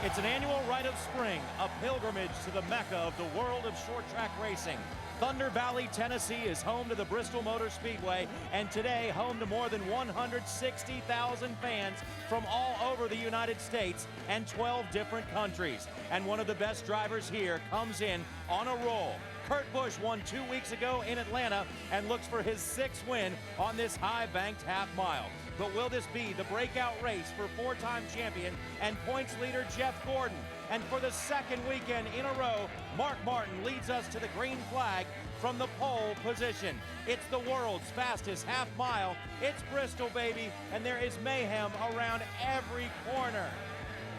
It's an annual rite of spring, a pilgrimage to the Mecca of the world of short track racing. Thunder Valley, Tennessee is home to the Bristol Motor Speedway, and today home to more than 160,000 fans from all over the United States and 12 different countries. And one of the best drivers here comes in on a roll. Kurt Busch won 2 weeks ago in Atlanta and looks for his 6th win on this high-banked half mile. But will this be the breakout race for 4-time champion and points leader Jeff Gordon? And for the second weekend in a row, Mark Martin leads us to the green flag from the pole position. It's the world's fastest half mile. It's Bristol, baby, and there is mayhem around every corner.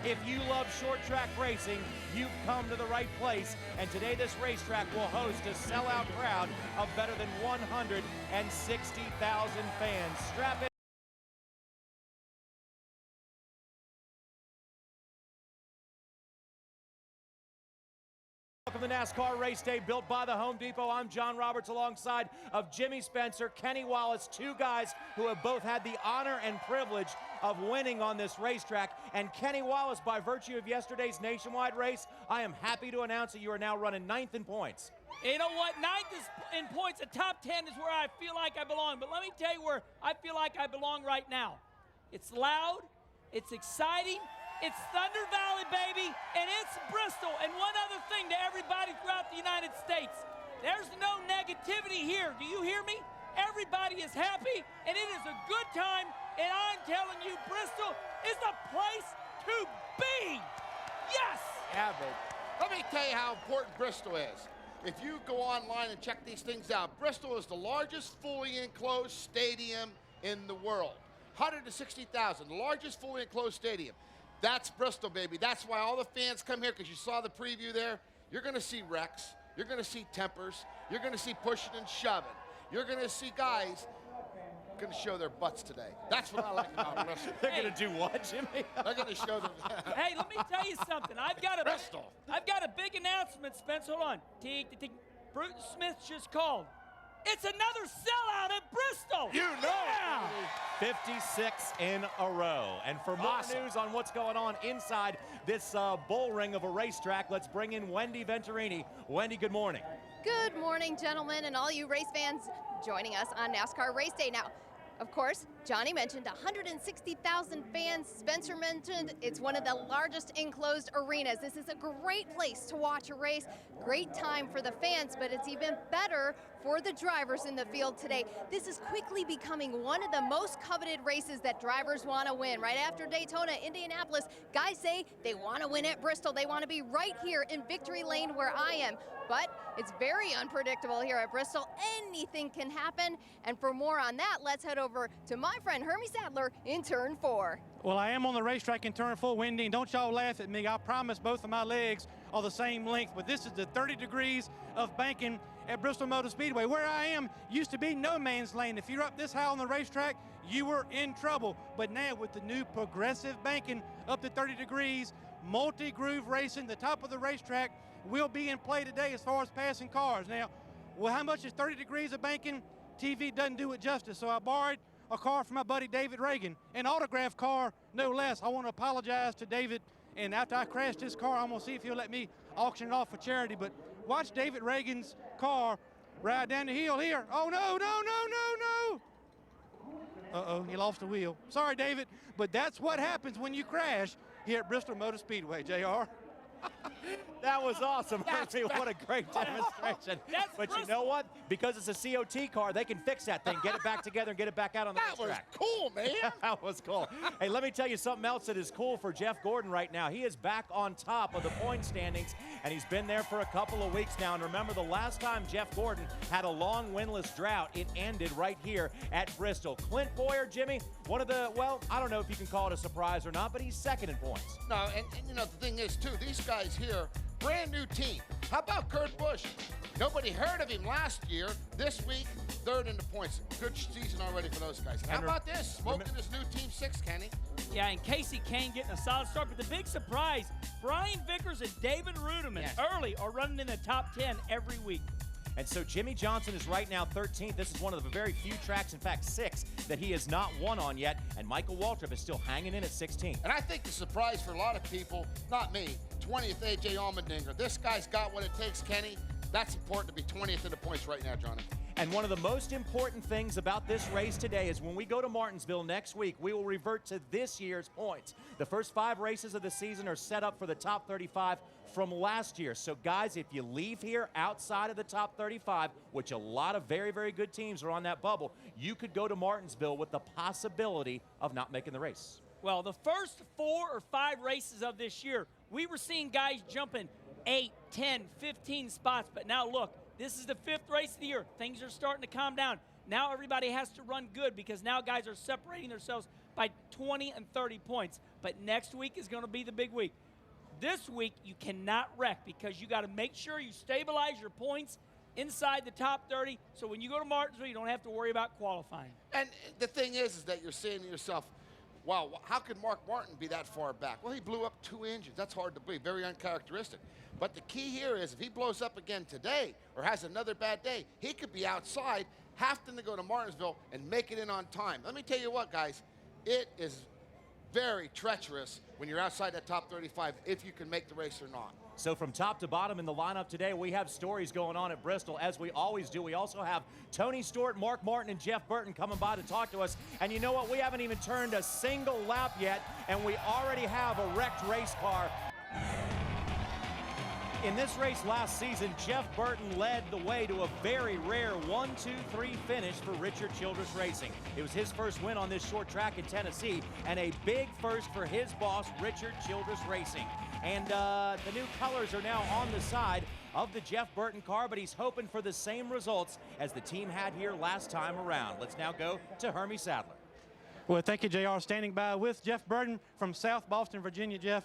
If you love short track racing, you've come to the right place. And today this racetrack will host a sellout crowd of better than 160,000 fans. Strap in. Welcome to NASCAR Race Day, built by the Home Depot. I'm John Roberts alongside of Jimmy Spencer, Kenny Wallace, two guys who have both had the honor and privilege of winning on this racetrack. And Kenny Wallace, by virtue of yesterday's nationwide race, I am happy to announce that you are now running 9th in points. You know what? 9th is in points. The top 10 is where I feel like I belong. But let me tell you where I feel like I belong right now. It's loud. It's exciting. It's Thunder Valley, baby, and it's Bristol. And one other thing to everybody throughout the United States, there's no negativity here. Do you hear me? Everybody is happy, and it is a good time, and I'm telling you, Bristol is the place to be. Yes! Yeah, but let me tell you how important Bristol is. If you go online and check these things out, Bristol is the largest fully enclosed stadium in the world. 160,000, the largest fully enclosed stadium. That's Bristol, baby. That's why all the fans come here, because you saw the preview there. You're going to see wrecks. You're going to see tempers. You're going to see pushing and shoving. You're going to see guys going to show their butts today. That's what I like about Bristol. They're going to do what, Jimmy? They're going to show them. Hey, let me tell you something. I've got a big announcement, Spence. Hold on. Bruton Smith just called. It's another sellout at Bristol. You know. Yeah. 56 in a row. And for more news on what's going on inside this bull ring of a racetrack, let's bring in Wendy Venturini. Wendy, good morning. Good morning, gentlemen, and all you race fans joining us on NASCAR Race Day. Now, of course, Johnny mentioned 160,000 fans. Spencer mentioned it's one of the largest enclosed arenas. This is a great place to watch a race. Great time for the fans, but it's even better for the drivers in the field today. This is quickly becoming one of the most coveted races that drivers want to win. Right after Daytona, Indianapolis, guys say they want to win at Bristol. They want to be right here in victory lane where I am. But it's very unpredictable here at Bristol. Anything can happen. And for more on that, let's head over to my friend Hermie Sadler in turn 4. Well, I am on the racetrack in turn 4, Wendy, and don't y'all laugh at me. I promise both of my legs are the same length, but this is the 30 degrees of banking at Bristol Motor Speedway. Where I am used to be no man's lane. If you're up this high on the racetrack, you were in trouble. But now with the new progressive banking up to 30 degrees, multi-groove racing, the top of the racetrack will be in play today as far as passing cars. Now, well, how much is 30 degrees of banking? TV doesn't do it justice, so I borrowed a car from my buddy David Reagan, an autographed car, no less. I want to apologize to David, and after I crash this car, I'm going to see if he'll let me auction it off for charity. But watch David Reagan's car ride down the hill here. Oh, no, no, no, no, no. Uh-oh, he lost the wheel. Sorry, David, but that's what happens when you crash here at Bristol Motor Speedway, JR. That was awesome. What a great demonstration. But you know what? Because it's a COT car, they can fix that thing, get it back together, and get it back out on the racetrack. That was cool, man. That was cool. Hey, let me tell you something else that is cool for Jeff Gordon right now. He is back on top of the point standings, and he's been there for a couple of weeks now. And remember, the last time Jeff Gordon had a long winless drought, it ended right here at Bristol. Clint Boyer, Jimmy, one of the, well, I don't know if you can call it a surprise or not, but he's second in points. No, and you know, the thing is, too, these guys here, brand new team. How about Kurt Busch? Nobody heard of him last year. This week, 3rd in the points. Good season already for those guys. How about this? Smoking his new Team 6, Kenny. Yeah, and Casey Kane getting a solid start. But the big surprise, Brian Vickers and David Rudiman early are running in the top 10 every week. And so Jimmy Johnson is right now 13th. This is one of the very few tracks, in fact 6, that he has not won on yet. And Michael Waltrip is still hanging in at 16th. And I think the surprise for a lot of people, not me, 20th A.J. Allmendinger. This guy's got what it takes, Kenny. That's important to be 20th in the points right now, Johnny. And one of the most important things about this race today is when we go to Martinsville next week, we will revert to this year's points. The first 5 races of the season are set up for the top 35 from last year. So guys, if you leave here outside of the top 35, which a lot of very, very good teams are on that bubble, you could go to Martinsville with the possibility of not making the race. Well, the first 4 or 5 races of this year, we were seeing guys jumping 8, 10, 15 spots, but now look, this is the 5th race of the year. Things are starting to calm down. Now everybody has to run good because now guys are separating themselves by 20 and 30 points. But next week is going to be the big week. This week you cannot wreck because you got to make sure you stabilize your points inside the top 30 so when you go to Martinsville you don't have to worry about qualifying. And the thing is that you're saying to yourself, wow, how could Mark Martin be that far back? Well, he blew up 2 engines. That's hard to believe, very uncharacteristic. But the key here is if he blows up again today or has another bad day, he could be outside, having to go to Martinsville and make it in on time. Let me tell you what, guys, it is very treacherous when you're outside that top 35 if you can make the race or not. So from top to bottom in the lineup today, we have stories going on at Bristol, as we always do. We also have Tony Stewart, Mark Martin, and Jeff Burton coming by to talk to us. And you know what? We haven't even turned a single lap yet, and we already have a wrecked race car. In this race last season, Jeff Burton led the way to a very rare 1-2-3 finish for Richard Childress Racing. It was his first win on this short track in Tennessee, and a big first for his boss, Richard Childress Racing. And the new colors are now on the side of the Jeff Burton car, but he's hoping for the same results as the team had here last time around. Let's now go to Hermie Sadler. Well, thank you, JR. Standing by with Jeff Burton from South Boston, Virginia. Jeff,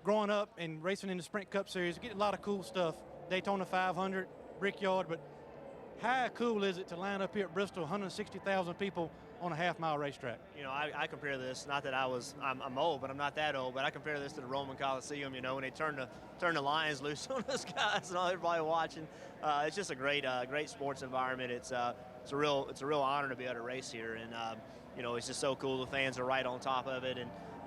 growing up and racing in the Sprint Cup Series, you get a lot of cool stuff. Daytona 500, Brickyard, but how cool is it to line up here at Bristol, 160,000 people on a half-mile racetrack? You know, I compare this, not that I'm old, but I'm not that old, but I compare this to the Roman Coliseum, you know, when they turn the lions loose on those guys and all everybody watching. It's just a great sports environment. It's a real honor to be able to race here, and you know, it's just so cool. The fans are right on top of it,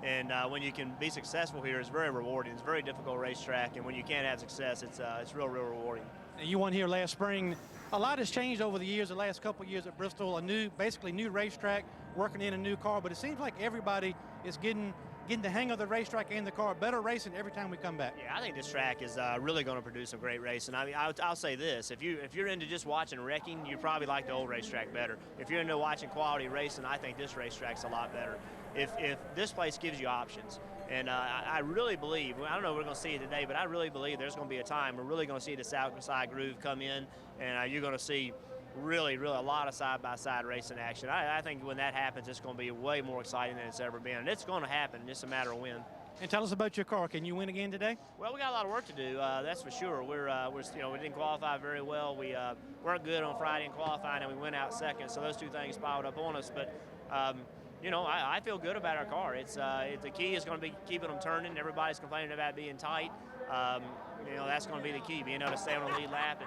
and when you can be successful here, it's very rewarding. It's a very difficult racetrack, and when you can't have success, it's real rewarding. And you won here last spring. A lot has changed over the years, the last couple of years at Bristol. Basically new racetrack, working in a new car, but it seems like everybody is getting the hang of the racetrack and the car. Better racing every time we come back. Yeah, I think this track is really going to produce some great racing. I mean, I'll say this: if you're into just watching wrecking, you probably like the old racetrack better. If you're into watching quality racing, I think this racetrack's a lot better. If this place gives you options. And I really believe, I don't know if we're going to see it today, but I really believe there's going to be a time we're really going to see the South Side Groove come in, and you're going to see really a lot of side-by-side racing action. I think when that happens, it's going to be way more exciting than it's ever been. And it's going to happen, just a matter of when. And tell us about your car. Can you win again today? Well, we got a lot of work to do, that's for sure. We didn't qualify very well. We weren't good on Friday in qualifying, and we went out second, so those two things piled up on us. But you know, I feel good about our car. The key is going to be keeping them turning. Everybody's complaining about being tight. You know, that's going to be the key, being able to stay on the lead lap.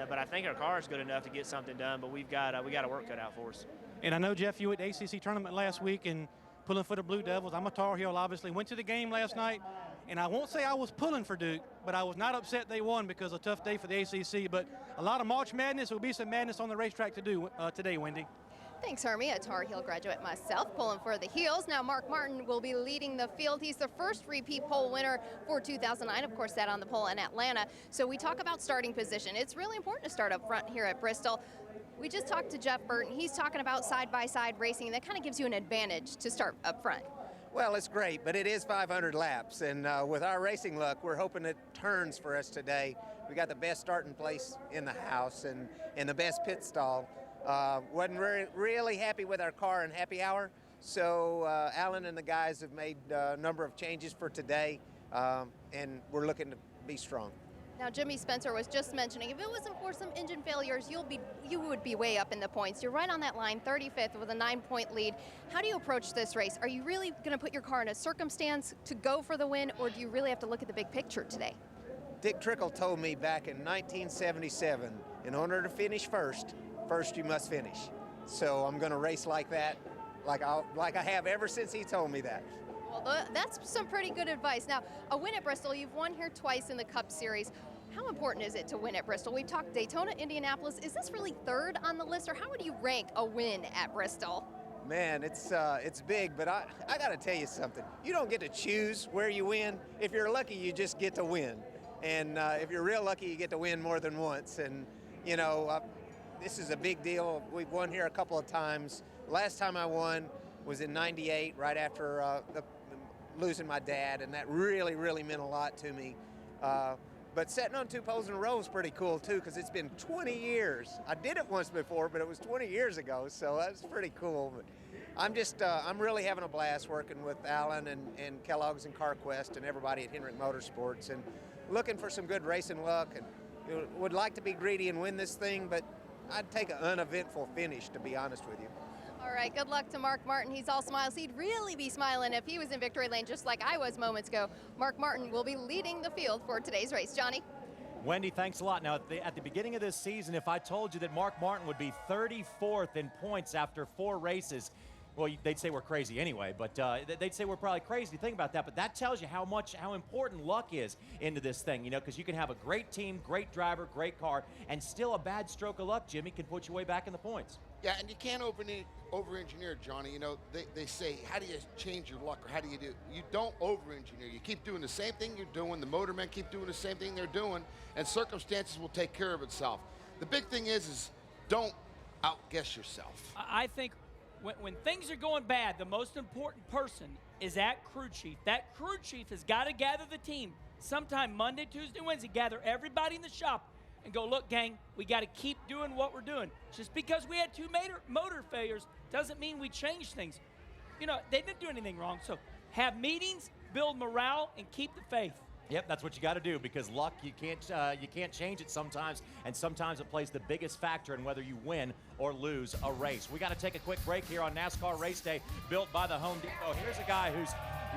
But I think our car is good enough to get something done. But we got a work cut out for us. And I know, Jeff, you were at the ACC tournament last week and pulling for the Blue Devils. I'm a Tar Heel, obviously. Went to the game last night, and I won't say I was pulling for Duke, but I was not upset they won because a tough day for the ACC. But a lot of March Madness. There will be some madness on the racetrack to do today, Wendy. Thanks, Hermie. A Tar Heel graduate myself, pulling for the Heels. Now Mark Martin will be leading the field. He's the first repeat pole winner for 2009. Of course, sat on the pole in Atlanta. So we talk about starting position. It's really important to start up front here at Bristol. We just talked to Jeff Burton. He's talking about side-by-side racing. That kind of gives you an advantage to start up front. Well, it's great, but it is 500 laps. And with our racing luck, we're hoping it turns for us today. We got the best starting place in the house and the best pit stall. Wasn't really happy with our car in happy hour, so Alan and the guys have made a number of changes for today, and we're looking to be strong. Now, Jimmy Spencer was just mentioning, if it wasn't for some engine failures, you would be way up in the points. You're right on that line, 35th with a 9-point lead. How do you approach this race? Are you really going to put your car in a circumstance to go for the win, or do you really have to look at the big picture today? Dick Trickle told me back in 1977, in order to finish first you must finish. So I'm going to race like that, like I have ever since he told me that. Well, that's some pretty good advice. Now, a win at Bristol, you've won here twice in the Cup Series. How important is it to win at Bristol? We've talked Daytona, Indianapolis. Is this really third on the list, or how would you rank a win at Bristol? Man, it's big, but I got to tell you something. You don't get to choose where you win. If you're lucky, you just get to win. And if you're real lucky, you get to win more than once. And, you know, this is a big deal. We've won here a couple of times. Last time I won was in '98, right after losing my dad, and that really, really meant a lot to me. But sitting on 2 poles in a row is pretty cool, too, because it's been 20 years. I did it once before, but it was 20 years ago, so that's pretty cool. But I'm really having a blast working with Alan and Kellogg's and CarQuest and everybody at Hendrick Motorsports, and looking for some good racing luck. And would like to be greedy and win this thing, but I'd take an uneventful finish, to be honest with you. All right, good luck to Mark Martin. He's all smiles. He'd really be smiling if he was in victory lane just like I was moments ago. Mark Martin will be leading the field for today's race. Johnny? Wendy, thanks a lot. Now, at the beginning of this season, if I told you that Mark Martin would be 34th in points after 4 races, well, they'd say we're crazy anyway, but they'd say we're probably crazy to think about that. But that tells you how important luck is into this thing, you know, because you can have a great team, great driver, great car, and still a bad stroke of luck, Jimmy, can put you way back in the points. Yeah, and you can't over-engineer, Johnny. You know, they say, how do you change your luck, or how do you do? You don't over-engineer. You keep doing the same thing you're doing. The motormen keep doing the same thing they're doing, and circumstances will take care of itself. The big thing is don't outguess yourself. I think when things are going bad, the most important person is that crew chief. That crew chief has got to gather the team sometime Monday, Tuesday, Wednesday, gather everybody in the shop and go, look, gang, we got to keep doing what we're doing. Just because we had 2 motor failures doesn't mean we change things. You know, they didn't do anything wrong. So have meetings, build morale, and keep the faith. Yep, that's what you got to do, because luck, you can't change it sometimes, and sometimes it plays the biggest factor in whether you win or lose a race. We got to take a quick break here on NASCAR Race Day, built by the Home Depot. Here's a guy whose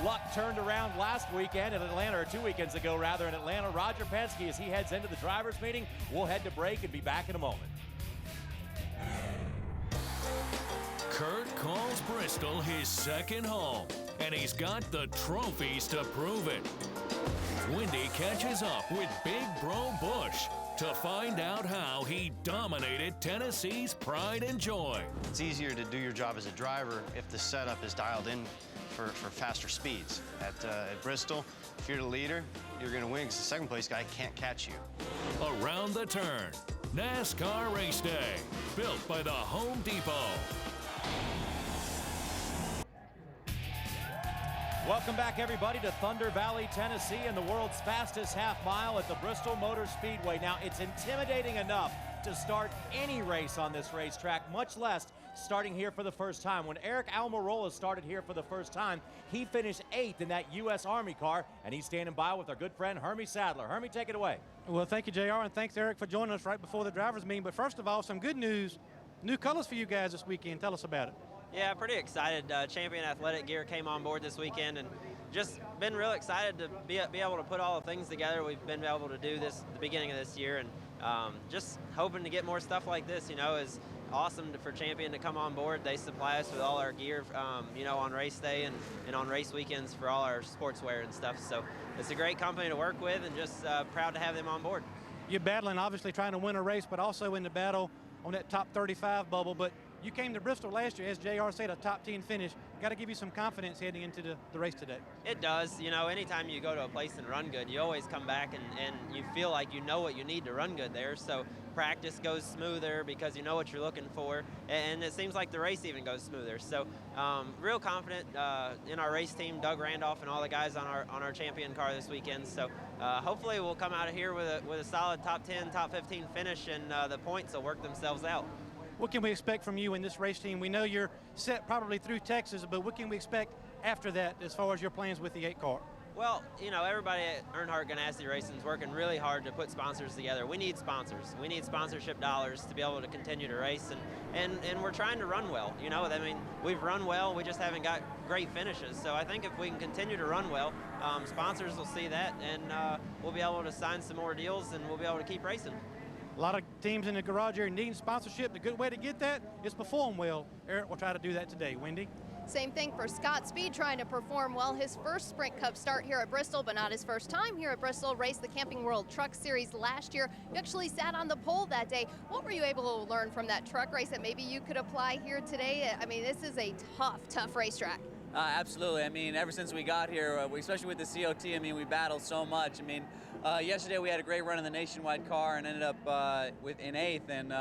luck turned around last weekend in Atlanta, or 2 weekends ago rather, in Atlanta. Roger Penske, as he heads into the drivers' meeting. We'll head to break and be back in a moment. Kurt calls Bristol his second home, and he's got the trophies to prove it. Wendy catches up with Big Bro Busch to find out how he dominated Tennessee's pride and joy. It's easier to do your job as a driver if the setup is dialed in for faster speeds. At Bristol, if you're the leader, you're going to win because the second place guy can't catch you. Around the turn, NASCAR Race Day, built by the Home Depot. Welcome back, everybody, to Thunder Valley, Tennessee, and the world's fastest half mile at the Bristol Motor Speedway. Now, it's intimidating enough to start any race on this racetrack, much less starting here for the first time. When Eric Almirola started here for the first time, he finished 8th in that U.S. Army car, and he's standing by with our good friend Hermie Sadler. Hermie, take it away. Well, thank you, JR, and thanks, Eric, for joining us right before the drivers' meeting. But first of all, some good news. New colors for you guys this weekend. Tell us about it. Yeah, pretty excited. Champion Athletic Gear came on board this weekend, and just been real excited to be able to put all the things together we've been able to do this at the beginning of this year, and just hoping to get more stuff like this. You know, is awesome for Champion to come on board. They supply us with all our gear, you know, on race day and on race weekends for all our sportswear and stuff. So it's a great company to work with, and just proud to have them on board. You're battling, obviously, trying to win a race, but also in the battle on that top 35 bubble. But you came to Bristol last year, as JR said, a top 10 finish. Got to give you some confidence heading into the race today. It does. You know, anytime you go to a place and run good, you always come back and you feel like you know what you need to run good there. So practice goes smoother because you know what you're looking for, and it seems like the race even goes smoother. So real confident in our race team, Doug Randolph and all the guys on our Champion car this weekend. So hopefully we'll come out of here with a solid top 10, top 15 finish, and the points will work themselves out. What can we expect from you in this race team? We know you're set probably through Texas, but what can we expect after that as far as your plans with the 8 car? Well, you know, everybody at Earnhardt Ganassi Racing is working really hard to put sponsors together. We need sponsors. We need sponsorship dollars to be able to continue to race, and we're trying to run well. You know, I mean, we've run well. We just haven't got great finishes. So I think if we can continue to run well, sponsors will see that, and we'll be able to sign some more deals, and we'll be able to keep racing. A lot of teams in the garage area needing sponsorship. The good way to get that is perform well. Eric will try to do that today. Wendy? Same thing for Scott Speed, trying to perform well. His first Sprint Cup start here at Bristol, but not his first time here at Bristol. Raced the Camping World Truck Series last year. You actually sat on the pole that day. What were you able to learn from that truck race that maybe you could apply here today? I mean, this is a tough racetrack. Absolutely. I mean, ever since we got here, especially with the COT, I mean, we battled so much. I mean, yesterday we had a great run in the nationwide car and ended up in 8th. And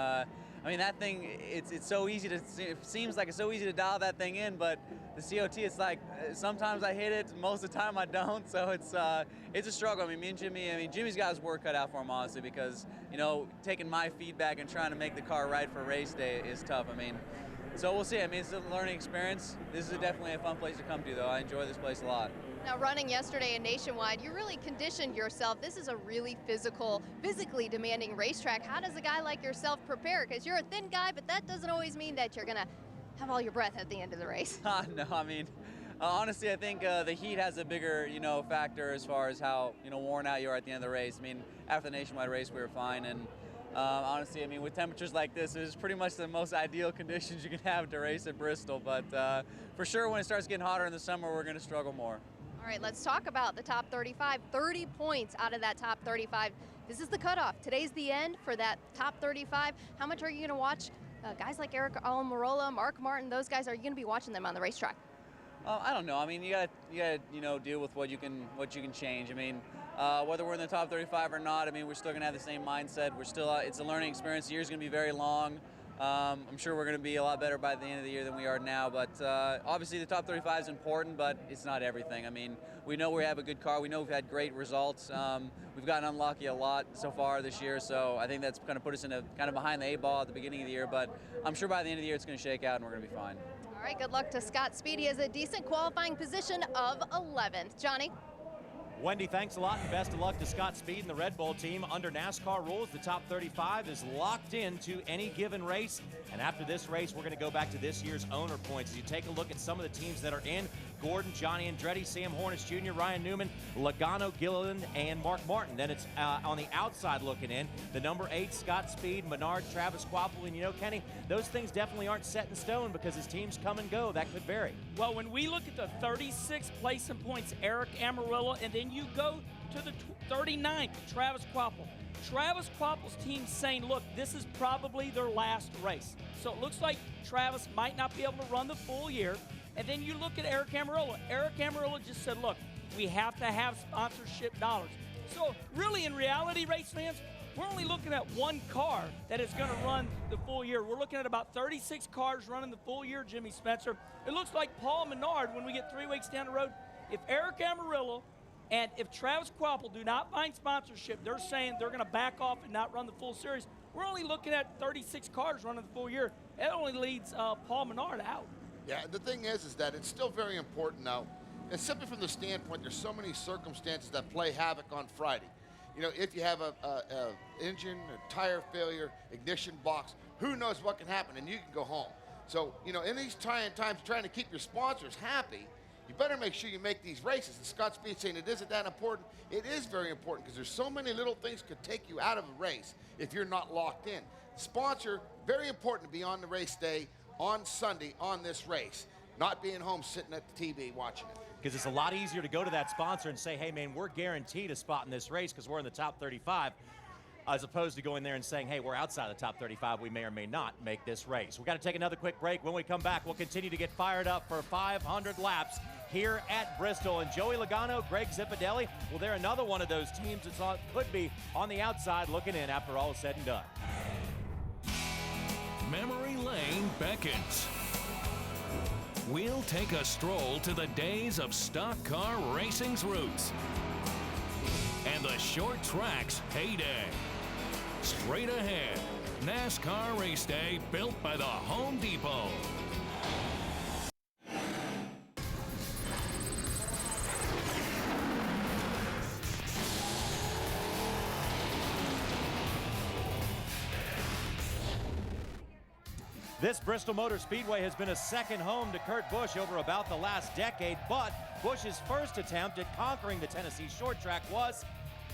I mean, that thing, it's so easy to, it seems like it's so easy to dial that thing in, but the COT, it's like, sometimes I hit it, most of the time I don't, so it's a struggle. I mean, me and Jimmy, Jimmy's got his work cut out for him, honestly, because, you know, taking my feedback and trying to make the car right for race day is tough. I mean, so we'll see. I mean, it's a learning experience. This is definitely a fun place to come to, though. I enjoy this place a lot. Now, running yesterday in Nationwide, you really conditioned yourself. This is a really physically demanding racetrack. How does a guy like yourself prepare? Because you're a thin guy, but that doesn't always mean that you're going to have all your breath at the end of the race. No, I mean, honestly, I think the heat has a bigger, you know, factor as far as how, you know, worn out you are at the end of the race. I mean, after the Nationwide race, we were fine, and honestly, I mean, with temperatures like this, it's pretty much the most ideal conditions you can have to race at Bristol. But for sure, when it starts getting hotter in the summer, we're going to struggle more. All right, let's talk about the top 35. 30 points out of that top 35. This is the cutoff. Today's the end for that top 35. How much are you going to watch guys like Eric Almirola, Mark Martin, those guys? Are you going to be watching them on the racetrack? I don't know. I mean, you gotta you know, deal with what you can change. I mean, whether we're in the top 35 or not, I mean, we're still gonna have the same mindset. We're still it's a learning experience. The year's gonna be very long. I'm sure we're going to be a lot better by the end of the year than we are now, but obviously the top 35 is important, but it's not everything. I mean, we know we have a good car. We know we've had great results. We've gotten unlucky a lot so far this year, so I think that's kind of put us in a kind of behind the 8 ball at the beginning of the year, but I'm sure by the end of the year it's going to shake out and we're going to be fine. All right, good luck to Scott Speed. He has a decent qualifying position of 11th. Johnny? Wendy, thanks a lot, and best of luck to Scott Speed and the Red Bull team. Under NASCAR rules, the top 35 is locked into any given race. And after this race, we're going to go back to this year's owner points. As you take a look at some of the teams that are in: Gordon, Johnny Andretti, Sam Hornish Jr., Ryan Newman, Logano, Gilliland, and Mark Martin. Then it's on the outside looking in, the number 8, Scott Speed, Menard, Travis Kvapil. And you know, Kenny, those things definitely aren't set in stone because as teams come and go, that could vary. Well, when we look at the 36th place in points, Eric Almirola, and then you go to the 39th, Travis Kvapil. Travis Kvapil's team's saying, look, this is probably their last race. So it looks like Travis might not be able to run the full year. And then you look at Eric Almirola. Eric Almirola just said, look, we have to have sponsorship dollars. So really, in reality, race fans, we're only looking at one car that is going to run the full year. We're looking at about 36 cars running the full year, Jimmy Spencer. It looks like Paul Menard, when we get 3 weeks down the road, if Eric Almirola and if Travis Kvapil do not find sponsorship, they're saying they're going to back off and not run the full series. We're only looking at 36 cars running the full year. That only leads Paul Menard out. Yeah, the thing is that it's still very important now. And simply from the standpoint, there's so many circumstances that play havoc on Friday. You know, if you have a engine, a tire failure, ignition box, who knows what can happen, and you can go home. So, you know, in these trying times, trying to keep your sponsors happy, you better make sure you make these races. And Scott Speed saying it isn't that important. It is very important because there's so many little things could take you out of a race if you're not locked in. Sponsor, very important to be on the race day on Sunday on this race, not being home sitting at the TV watching it. Because it's a lot easier to go to that sponsor and say, hey, man, we're guaranteed a spot in this race because we're in the top 35, as opposed to going there and saying, hey, we're outside the top 35, we may or may not make this race. We've got to take another quick break. When we come back, we'll continue to get fired up for 500 laps here at Bristol. And Joey Logano, Greg Zipadelli, well, they're another one of those teams that could be on the outside looking in after all is said and done. Memory Lane beckons. We'll take a stroll to the days of stock car racing's roots and the short track's heyday. Straight ahead, NASCAR Race Day built by the Home Depot. This Bristol Motor Speedway has been a second home to Kurt Busch over about the last decade, but Busch's first attempt at conquering the Tennessee short track was,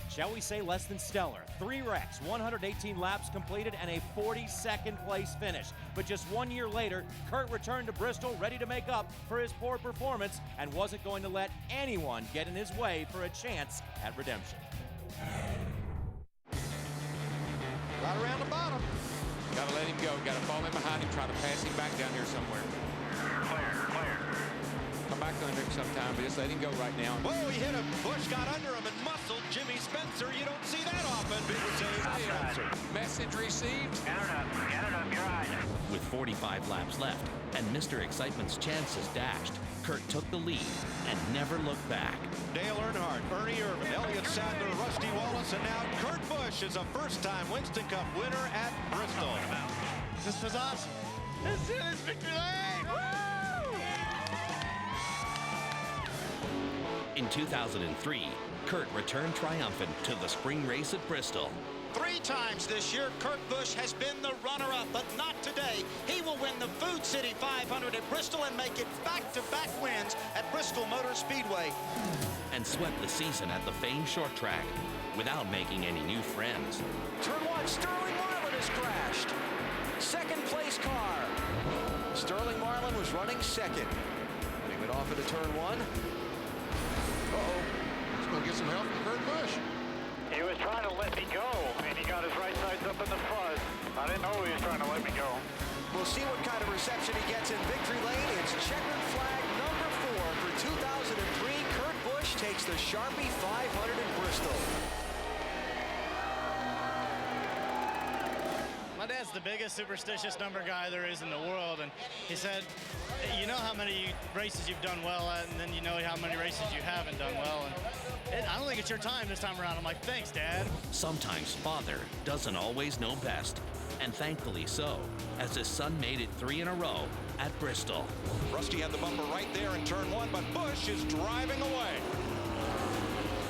shall we say, less than stellar. 3 wrecks, 118 laps completed, and a 42nd place finish. But just 1 year later, Kurt returned to Bristol ready to make up for his poor performance and wasn't going to let anyone get in his way for a chance at redemption. Right around the bottom. Got to let him go. Got to fall in behind him, try to pass him back down here somewhere. Clear. Come back under him sometime, but just let him go right now. Whoa, he hit him. Busch got under him and muscled Jimmy Spencer. You don't see that often. Big save. Message received. Get it up, you're right. With 45 laps left and Mr. Excitement's chances dashed, Kurt took the lead and never looked back. Dale Earnhardt, Ernie Irvin, Elliott Sadler, Rusty Wallace, and now Kurt Busch is a first-time Winston Cup winner at Bristol. This was awesome. This is victory lane! Woo! In 2003, Kurt returned triumphant to the spring race at Bristol. 3 times this year, Kurt Busch has been the runner-up, but not today. He will win the Food City 500 at Bristol and make it back-to-back wins at Bristol Motor Speedway. And swept the season at the famed short track without making any new friends. Turn 1, Sterling Marlin has crashed. Second place car. Sterling Marlin was running second. He went off into turn 1. Uh-oh. He's going to get some help from Kurt Busch. He was trying to let me go, and he got his right sides up in the fuzz. I didn't know he was trying to let me go. We'll see what kind of reception he gets in victory lane. It's checkered flag number 4 for 2003. Kurt Busch takes the Sharpie 500 in Bristol. My dad's the biggest superstitious number guy there is in the world, and he said, you know how many races you've done well at, and then you know how many races you haven't done well, and I don't think it's your time this time around. I'm like, thanks, Dad. Sometimes father doesn't always know best, and thankfully so, as his son made it 3 in a row at Bristol. Rusty had the bumper right there in turn 1, but Busch is driving away.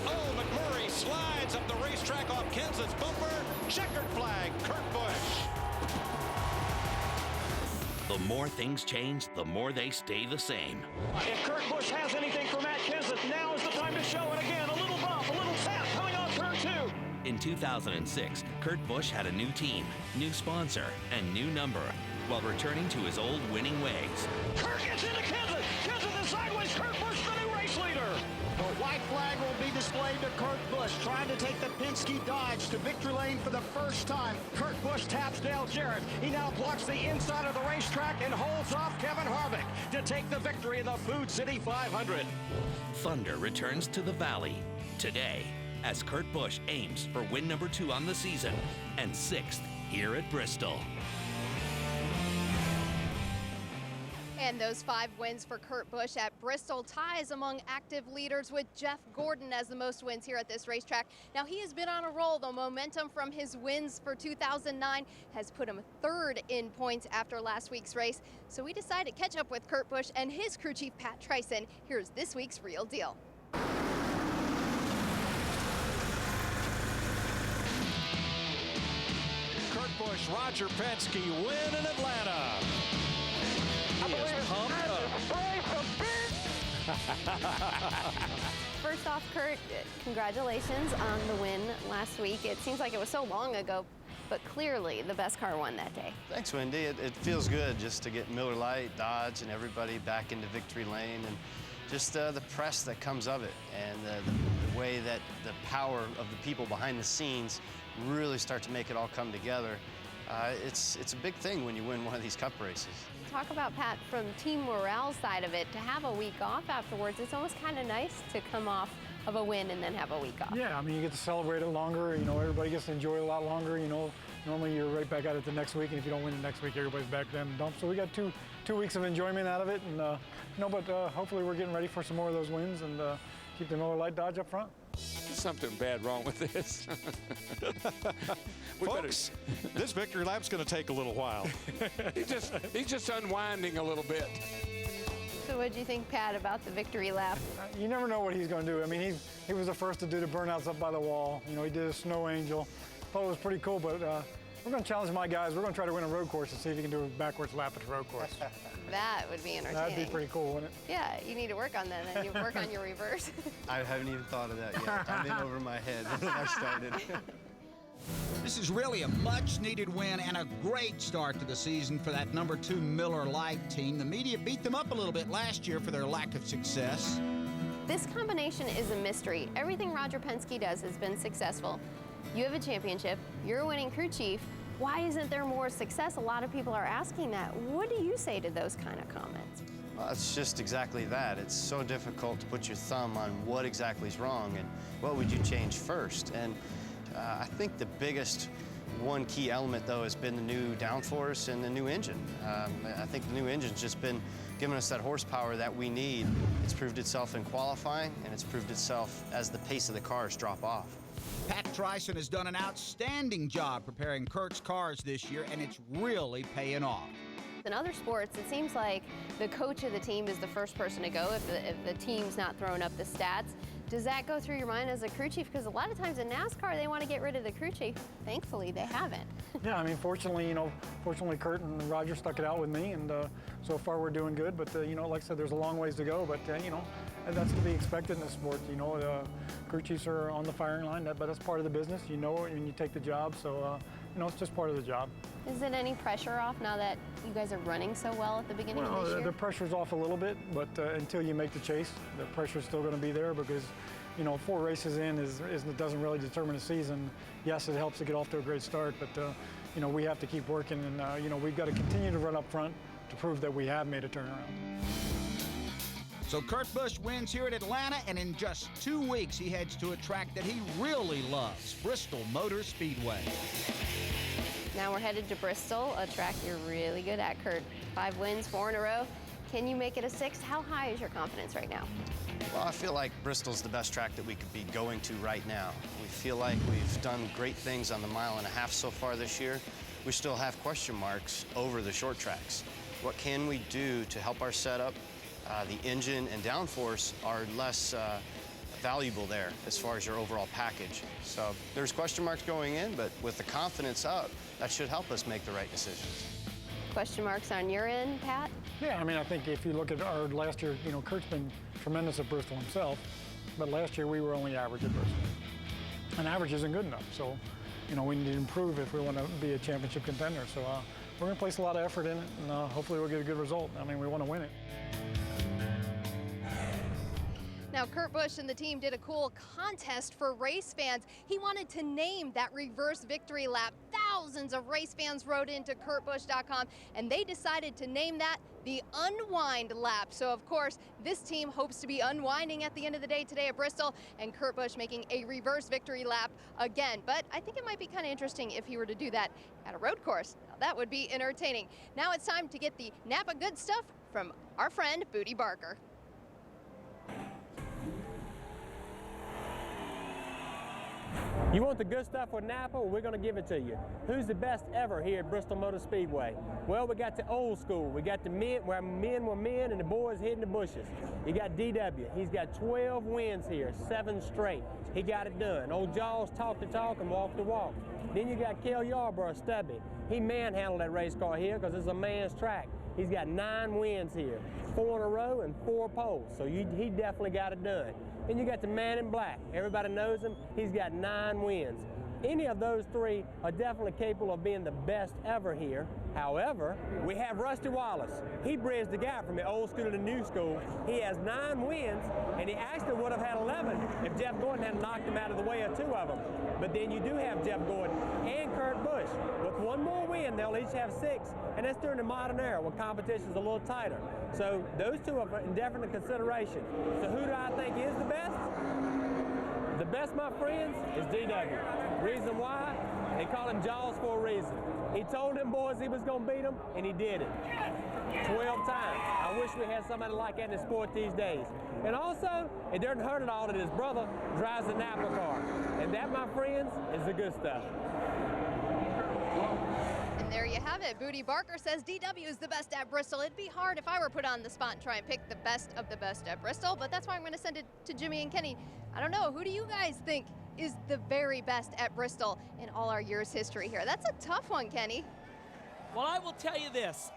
Oh, McMurray slides up the racetrack off Kenseth's bumper. Checkered flag, Kurt Busch. The more things change, the more they stay the same. If Kurt Busch has anything for Matt Kenseth, now is the time to show it again. A little bump, a little tap coming off turn 2. In 2006, Kurt Busch had a new team, new sponsor, and new number, while returning to his old winning ways. Kurt gets into Kenseth. Kenseth is sideways. Kurt Busch, the new race leader. The white flag will be displayed to Kurt Busch, trying to take the Penske Dodge to victory lane for the first time. Kurt Busch taps Dale Jarrett. He now blocks the inside of the racetrack and holds off Kevin Harvick to take the victory in the Food City 500. Thunder returns to the Valley today as Kurt Busch aims for win number 2 on the season and 6th here at Bristol. And those 5 wins for Kurt Busch at Bristol ties among active leaders, with Jeff Gordon as the most wins here at this racetrack. Now, he has been on a roll. The momentum from his wins for 2009 has put him 3rd in points after last week's race. So we decided to catch up with Kurt Busch and his crew chief, Pat Tryson. Here's this week's Real Deal. Kurt Busch, Roger Penske win in Atlanta. He is pumped up. First off, Kurt, congratulations on the win last week. It seems like it was so long ago, but clearly the best car won that day. Thanks, Wendy. It feels good just to get Miller Lite, Dodge, and everybody back into victory lane, and just the press that comes of it, and the way that the power of the people behind the scenes really start to make it all come together. It's a big thing when you win one of these cup races. Talk about, Pat, from team morale side of it, to have a week off afterwards, it's almost kind of nice to come off of a win and then have a week off. Yeah, I mean, you get to celebrate it longer, you know, everybody gets to enjoy it a lot longer, you know. Normally you're right back at it the next week, and if you don't win the next week, everybody's back then and dump. So we got two weeks of enjoyment out of it, and you know, but hopefully we're getting ready for some more of those wins and keep the Miller Lite Dodge up front. There's something bad wrong with this. Folks, this victory lap's going to take a little while. He's just unwinding a little bit. So what do you think, Pat, about the victory lap? You never know what he's going to do. I mean, he was the first to do the burnouts up by the wall. You know, he did a snow angel. Thought it was pretty cool, but we're going to challenge my guys. We're going to try to win a road course and see if you can do a backwards lap at the road course. That would be entertaining. That'd be pretty cool, wouldn't it? Yeah, you need to work on that, and you work on your reverse. I haven't even thought of that yet. I'm in over my head when I started. This is really a much-needed win and a great start to the season for that number 2 Miller Lite team. The media beat them up a little bit last year for their lack of success. This combination is a mystery. Everything Roger Penske does has been successful. You have a championship, you're a winning crew chief. Why isn't there more success? A lot of people are asking that. What do you say to those kind of comments? Well, it's just exactly that. It's so difficult to put your thumb on what exactly is wrong and what would you change first. And I think the biggest one key element, though, has been the new downforce and the new engine. I think the new engine's just been giving us that horsepower that we need. It's proved itself in qualifying, and it's proved itself as the pace of the cars drop off. Pat Tryson has done an outstanding job preparing Kurt's cars this year, and it's really paying off. In other sports, it seems like the coach of the team is the first person to go if the team's not throwing up the stats. Does that go through your mind as a crew chief? Because a lot of times in NASCAR, they want to get rid of the crew chief. Thankfully, they haven't. Yeah, I mean, fortunately, fortunately, Kurt and Roger stuck it out with me, and so far we're doing good. But like I said, there's a long ways to go. But and that's to be expected in this sport. Crew chiefs are on the firing line, but that's part of the business. You know it when you take the job. So it's just part of the job. Is it any pressure off now that you guys are running so well at the beginning of this year? The pressure's off a little bit, but until you make the chase, the pressure's still going to be there because, 4 races in doesn't really determine a season. Yes, it helps to get off to a great start, but we have to keep working, and we've got to continue to run up front to prove that we have made a turnaround. So Kurt Busch wins here at Atlanta, and in just 2 weeks, he heads to a track that he really loves, Bristol Motor Speedway. Now we're headed to Bristol, a track you're really good at, Kurt. 5 wins, 4 in a row. Can you make it a 6th? How high is your confidence right now? Well, I feel like Bristol's the best track that we could be going to right now. We feel like we've done great things on the 1.5 miles so far this year. We still have question marks over the short tracks. What can we do to help our setup? The engine and downforce are less valuable there as far as your overall package. So there's question marks going in, but with the confidence up, that should help us make the right decisions. Question marks on your end, Pat? Yeah, I mean, I think if you look at our last year, Kurt's been tremendous at Bristol himself, but last year we were only average at Bristol. And average isn't good enough, so, we need to improve if we want to be a championship contender. So we're going to place a lot of effort in it, and hopefully we'll get a good result. I mean, we want to win it. Now, Kurt Busch and the team did a cool contest for race fans. He wanted to name that reverse victory lap. Thousands of race fans wrote into kurtbusch.com, and they decided to name that the Unwind Lap. So, of course, this team hopes to be unwinding at the end of the day today at Bristol, and Kurt Busch making a reverse victory lap again. But I think it might be kind of interesting if he were to do that at a road course. Now, that would be entertaining. Now it's time to get the Napa good stuff from our friend, Booty Barker. You want the good stuff with Napa? Well, we're going to give it to you. Who's the best ever here at Bristol Motor Speedway? Well, we got the old school. We got the men where men were men and the boys hid in the bushes. You got DW. He's got 12 wins here, 7 straight. He got it done. Old Jaws talked the talk and walked the walk. Then you got Kel Yarborough, Stubby. He manhandled that race car here because it's a man's track. He's got 9 wins here, 4 in a row and 4 poles. So he definitely got it done. Then you got the man in black. Everybody knows him. He's got 9 wins. Any of those 3 are definitely capable of being the best ever here. However, we have Rusty Wallace. He bridged the gap from the old school to the new school. He has 9 wins, and he actually would have had 11 if Jeff Gordon hadn't knocked him out of the way of 2 of them. But then you do have Jeff Gordon and Kurt Busch. With 1 more win, they'll each have 6, and that's during the modern era when competition's a little tighter. So those 2 are in definite consideration. So who do I think is the best? The best, my friends, is DW. Reason why? They call him Jaws for a reason. He told them boys he was going to beat them, and he did it. 12 times. I wish we had somebody like that in the sport these days. And also, it doesn't hurt at all that his brother drives a Napa car. And that, my friends, is the good stuff. And there you have it. Booty Barker says DW is the best at Bristol. It'd be hard if I were put on the spot and try and pick the best of the best at Bristol, but that's why I'm going to send it to Jimmy and Kenny. I don't know, who do you guys think is the very best at Bristol in all our years history here? That's a tough one, Kenny. Well, I will tell you this.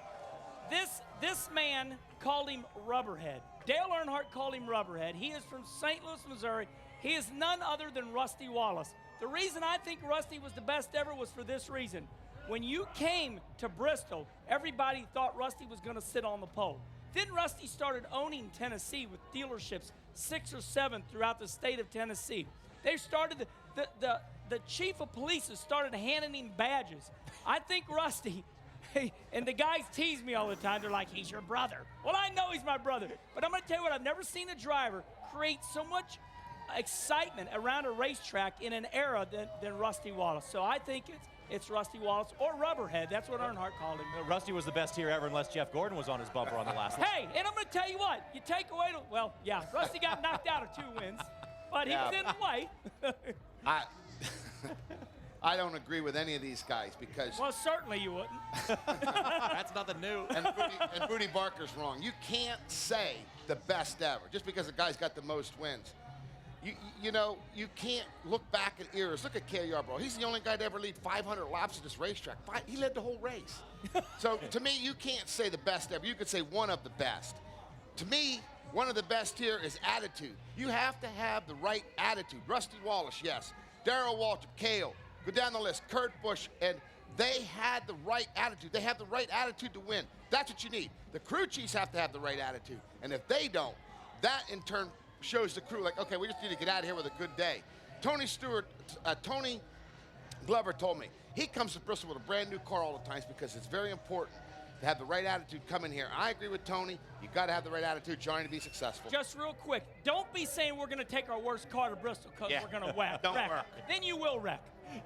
This man called him Rubberhead. Dale Earnhardt called him Rubberhead. He is from St. Louis, Missouri. He is none other than Rusty Wallace. The reason I think Rusty was the best ever was for this reason. When you came to Bristol, everybody thought Rusty was going to sit on the pole. Then Rusty started owning Tennessee with dealerships 6 or 7 throughout the state of Tennessee. They started, the chief of police has started handing him badges. I think Rusty, and the guys tease me all the time. They're like, he's your brother. Well, I know he's my brother. But I'm going to tell you what, I've never seen a driver create so much excitement around a racetrack in an era than Rusty Wallace. So I think it's Rusty Wallace or Rubberhead. That's what Earnhardt called him. Rusty was the best here ever unless Jeff Gordon was on his bumper on the last one. Hey, and I'm going to tell you what. You take away, well, yeah, Rusty got knocked out of 2 wins, but he was in the way. I don't agree with any of these guys because... Well, certainly you wouldn't. That's nothing new. And Rudy Barker's wrong. You can't say the best ever just because the guy's got the most wins. You know, you can't look back at eras. Look at Cale Yarborough. He's the only guy to ever lead 500 laps at this racetrack. He led the whole race. So, to me, you can't say the best ever. You could say one of the best. To me, one of the best here is attitude. You have to have the right attitude. Rusty Wallace, yes. Darrell Waltrip, Cale. Go down the list. Kurt Busch. And they had the right attitude. They have the right attitude to win. That's what you need. The crew chiefs have to have the right attitude. And if they don't, that in turn shows the crew like, okay, we just need to get out of here with a good day. Tony Glover told me he comes to Bristol with a brand new car all the time because it's very important to have the right attitude come in here. I agree with Tony. You got to have the right attitude, Johnny, to be successful. Just real quick, don't be saying we're going to take our worst car to Bristol because we're going to wreck. Don't work. Then you will wreck.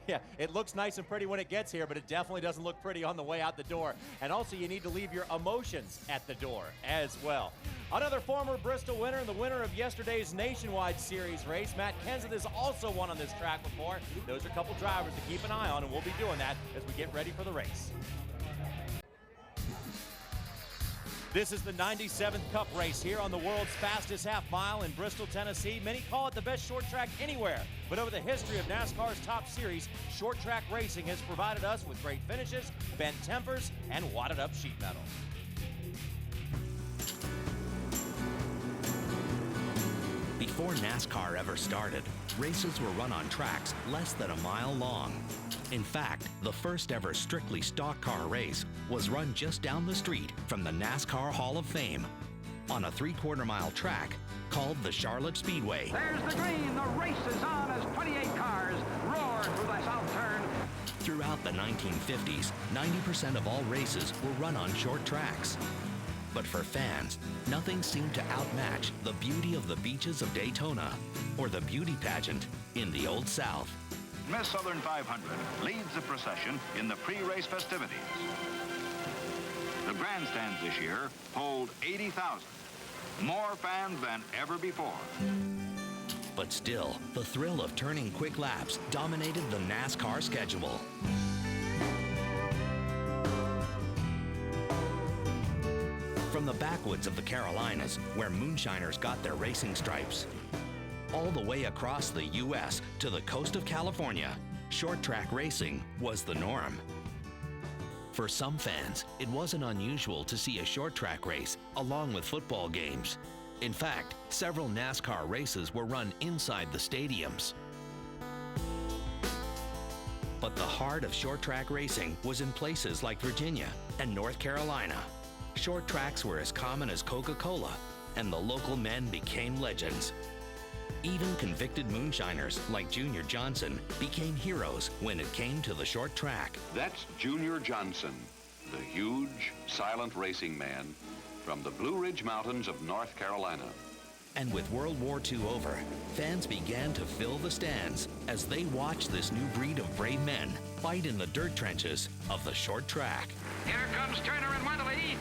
Yeah, it looks nice and pretty when it gets here, but it definitely doesn't look pretty on the way out the door. And also, you need to leave your emotions at the door as well. Another former Bristol winner and the winner of yesterday's Nationwide Series race, Matt Kenseth, has also won on this track before. Those are a couple drivers to keep an eye on, and we'll be doing that as we get ready for the race. This is the 97th Cup race here on the world's fastest half mile in Bristol, Tennessee. Many call it the best short track anywhere. But over the history of NASCAR's top series, short track racing has provided us with great finishes, bent tempers, and wadded up sheet metal. Before NASCAR ever started, races were run on tracks less than a mile long. In fact, the first ever strictly stock car race was run just down the street from the NASCAR Hall of Fame on a 3/4 mile track called the Charlotte Speedway. There's the green, the race is on as 28 cars roar through the south turn. Throughout the 1950s, 90% of all races were run on short tracks. But for fans, nothing seemed to outmatch the beauty of the beaches of Daytona or the beauty pageant in the Old South. Miss Southern 500 leads the procession in the pre-race festivities. The grandstands this year hold 80,000, more fans than ever before. But still, the thrill of turning quick laps dominated the NASCAR schedule. From the backwoods of the Carolinas, where moonshiners got their racing stripes, all the way across the U.S. to the coast of California, short track racing was the norm. For some fans, it wasn't unusual to see a short track race along with football games. In fact, several NASCAR races were run inside the stadiums. But the heart of short track racing was in places like Virginia and North Carolina. Short tracks were as common as Coca-Cola, and the local men became legends. Even convicted moonshiners like Junior Johnson became heroes when it came to the short track. That's Junior Johnson, the huge, silent racing man from the Blue Ridge Mountains of North Carolina. And with World War II over, fans began to fill the stands as they watched this new breed of brave men fight in the dirt trenches of the short track. Here comes Turner and Weatherly.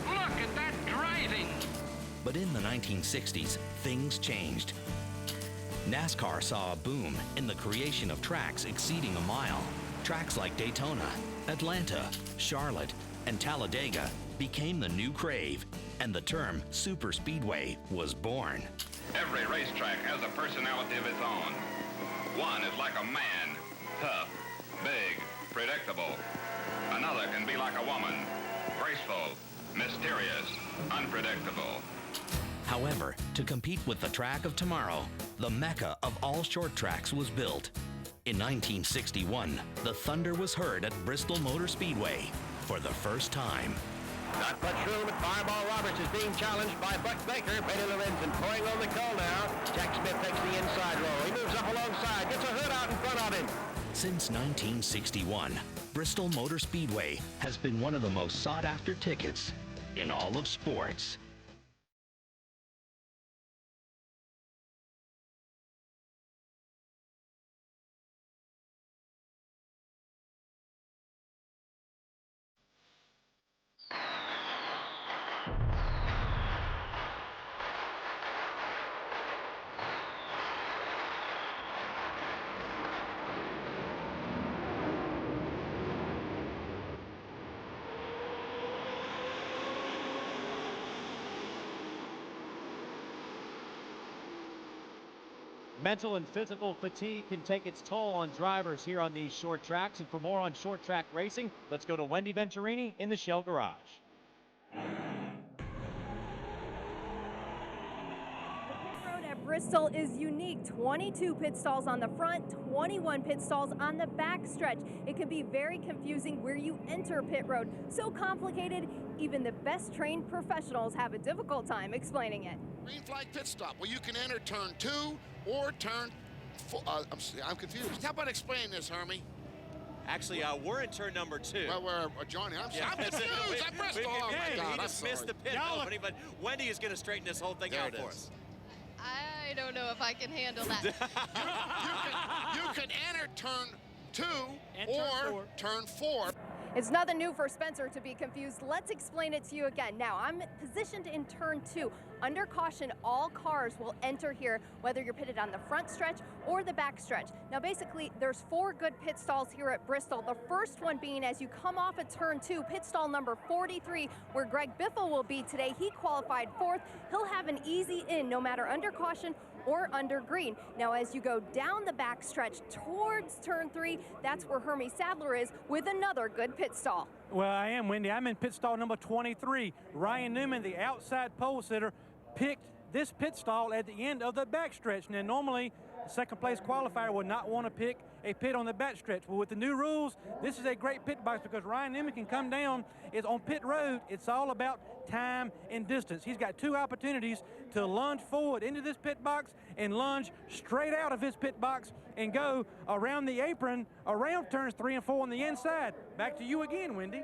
Look at that driving. But in the 1960s, things changed. NASCAR saw a boom in the creation of tracks exceeding a mile. Tracks like Daytona, Atlanta, Charlotte, and Talladega became the new crave, and the term super speedway was born. Every racetrack has a personality of its own. One is like a man, tough, big, predictable. Another can be like a woman, graceful, mysterious, unpredictable. However, to compete with the track of tomorrow, the mecca of all short tracks was built. In 1961, the Thunder was heard at Bristol Motor Speedway for the first time. Not much room at Fireball Roberts is being challenged by Buck Baker. Benny Lorenzen pouring on the coal now. Jack Smith takes the inside roll. He moves up alongside, gets a hood out in front of him. Since 1961, Bristol Motor Speedway has been one of the most sought-after tickets in all of sports. Mental and physical fatigue can take its toll on drivers here on these short tracks. And for more on short track racing, let's go to Wendy Venturini in the Shell Garage. Bristol is unique. 22 pit stalls on the front, 21 pit stalls on the back stretch. It can be very confusing where you enter pit road. So complicated, even the best trained professionals have a difficult time explaining it. Green flag pit stop. Well, you can enter turn 2 or turn 4. I'm confused. How about explaining this, Hermie? Actually, we're in turn number 2. Well, we're Johnny. I'm confused. I'm Bristol. Oh my God, he just missed the pit opening, but Wendy is going to straighten this whole thing out for us. I don't know if I can handle that. you can enter turn 2 or turn 4. It's nothing new for Spencer to be confused. Let's explain it to you again. Now, I'm positioned in turn 2. Under caution, all cars will enter here, whether you're pitted on the front stretch or the back stretch. Now, basically, there's 4 good pit stalls here at Bristol. The first one being as you come off at turn 2, pit stall number 43, where Greg Biffle will be today. He qualified 4th. He'll have an easy in, no matter under caution or under green. Now, as you go down the back stretch towards turn 3, that's where Hermie Sadler is with another good pit stall. Well, I am, Wendy. I'm in pit stall number 23. Ryan Newman, the outside pole sitter, picked this pit stall at the end of the back stretch. Now, normally, the second place qualifier would not want to pick a pit on the back stretch. But with the new rules, this is a great pit box because Ryan Newman can come down. It's on pit road. It's all about time and distance. He's got 2 opportunities to lunge forward into this pit box and lunge straight out of his pit box and go around the apron, around turns 3 and 4 on the inside. Back to you again, Wendy.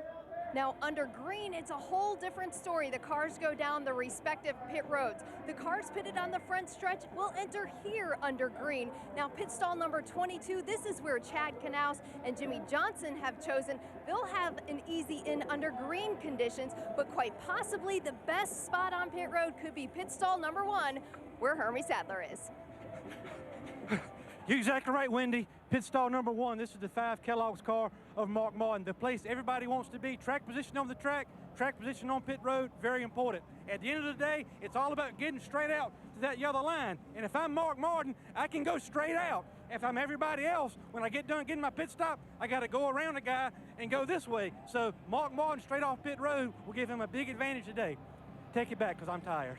Now, under green, it's a whole different story. The cars go down the respective pit roads. The cars pitted on the front stretch will enter here under green. Now, pit stall number 22, this is where Chad Knaus and Jimmy Johnson have chosen. They'll have an easy in under green conditions, but quite possibly the best spot on pit road could be pit stall number 1, where Hermie Sadler is. You're exactly right, Wendy. Pit stall number 1. This is the 5 Kellogg's car of Mark Martin. The place everybody wants to be. Track position on the track position on pit road, very important. At the end of the day, it's all about getting straight out to that yellow line. And if I'm Mark Martin, I can go straight out. If I'm everybody else, when I get done getting my pit stop, I got to go around the guy and go this way. So Mark Martin straight off pit road will give him a big advantage today. Take it back because I'm tired.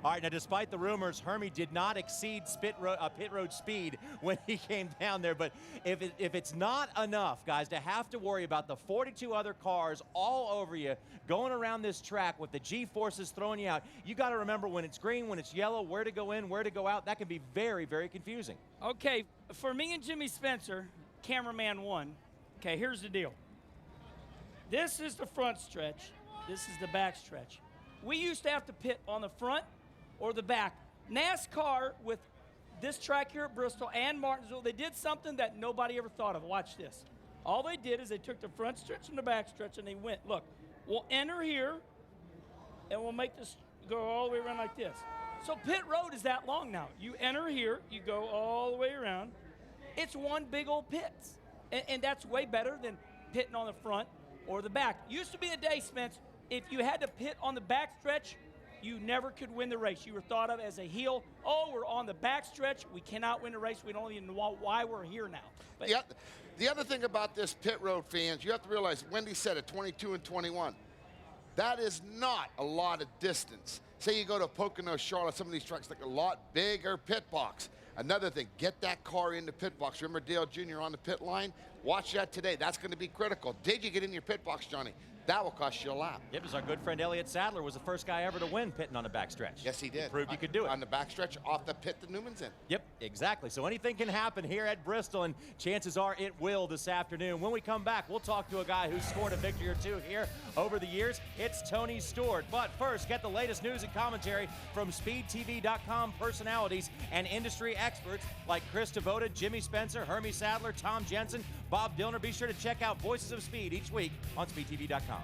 All right, now despite the rumors, Hermie did not exceed pit road speed when he came down there. But if it's not enough, guys, to have to worry about the 42 other cars all over you going around this track with the G-forces throwing you out, you got to remember when it's green, when it's yellow, where to go in, where to go out. That can be very, very confusing. Okay, for me and Jimmy Spencer, cameraman 1, okay, here's the deal. This is the front stretch. This is the back stretch. We used to have to pit on the front or the back. NASCAR, with this track here at Bristol and Martinsville, they did something that nobody ever thought of. Watch this. All they did is they took the front stretch and the back stretch and they went, look, we'll enter here and we'll make this go all the way around like this. So pit road is that long now. You enter here, you go all the way around. It's one big old pit. And that's way better than pitting on the front or the back. Used to be a day, Spence, if you had to pit on the back stretch, you never could win the race. You were thought of as a heel. Oh, we're on the backstretch. We cannot win the race. We don't even know why we're here now. But the other thing about this pit road, fans, you have to realize, Wendy said it, 22 and 21. That is not a lot of distance. Say you go to Pocono, Charlotte, some of these tracks like a lot bigger pit box. Another thing, get that car in the pit box. Remember Dale Jr. on the pit line? Watch that today. That's going to be critical. Did you get in your pit box, Johnny? That will cost you a lap. It was our good friend Elliott Sadler was the first guy ever to win pitting on the backstretch. Yes, he did. He proved you could do it. On the backstretch, off the pit that Newman's in. Yep, exactly. So anything can happen here at Bristol, and chances are it will this afternoon. When we come back, we'll talk to a guy who's scored a victory or two here over the years. It's Tony Stewart. But first, get the latest news and commentary from SpeedTV.com personalities and industry experts like Chris Devoted, Jimmy Spencer, Hermie Sadler, Tom Jensen, Bob Dillner. Be sure to check out Voices of Speed each week on SpeedTV.com.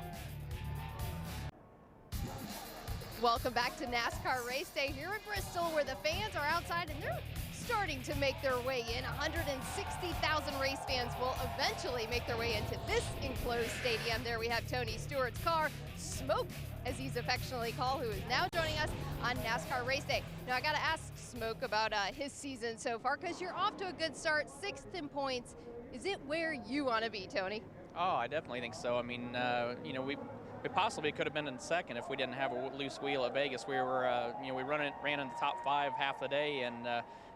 Welcome back to NASCAR Race Day here at Bristol, where the fans are outside and they're starting to make their way in. 160,000 race fans will eventually make their way into this enclosed stadium. There we have Tony Stewart's car, Smoke, as he's affectionately called, who is now joining us on NASCAR Race Day. Now, I got to ask Smoke about his season so far, because you're off to a good start, 6th in points. Is it where you want to be, Tony? Oh, I definitely think so. I mean, you know, we possibly could have been in second if we didn't have a loose wheel at Vegas. We were, you know, we ran in the top 5 half the day and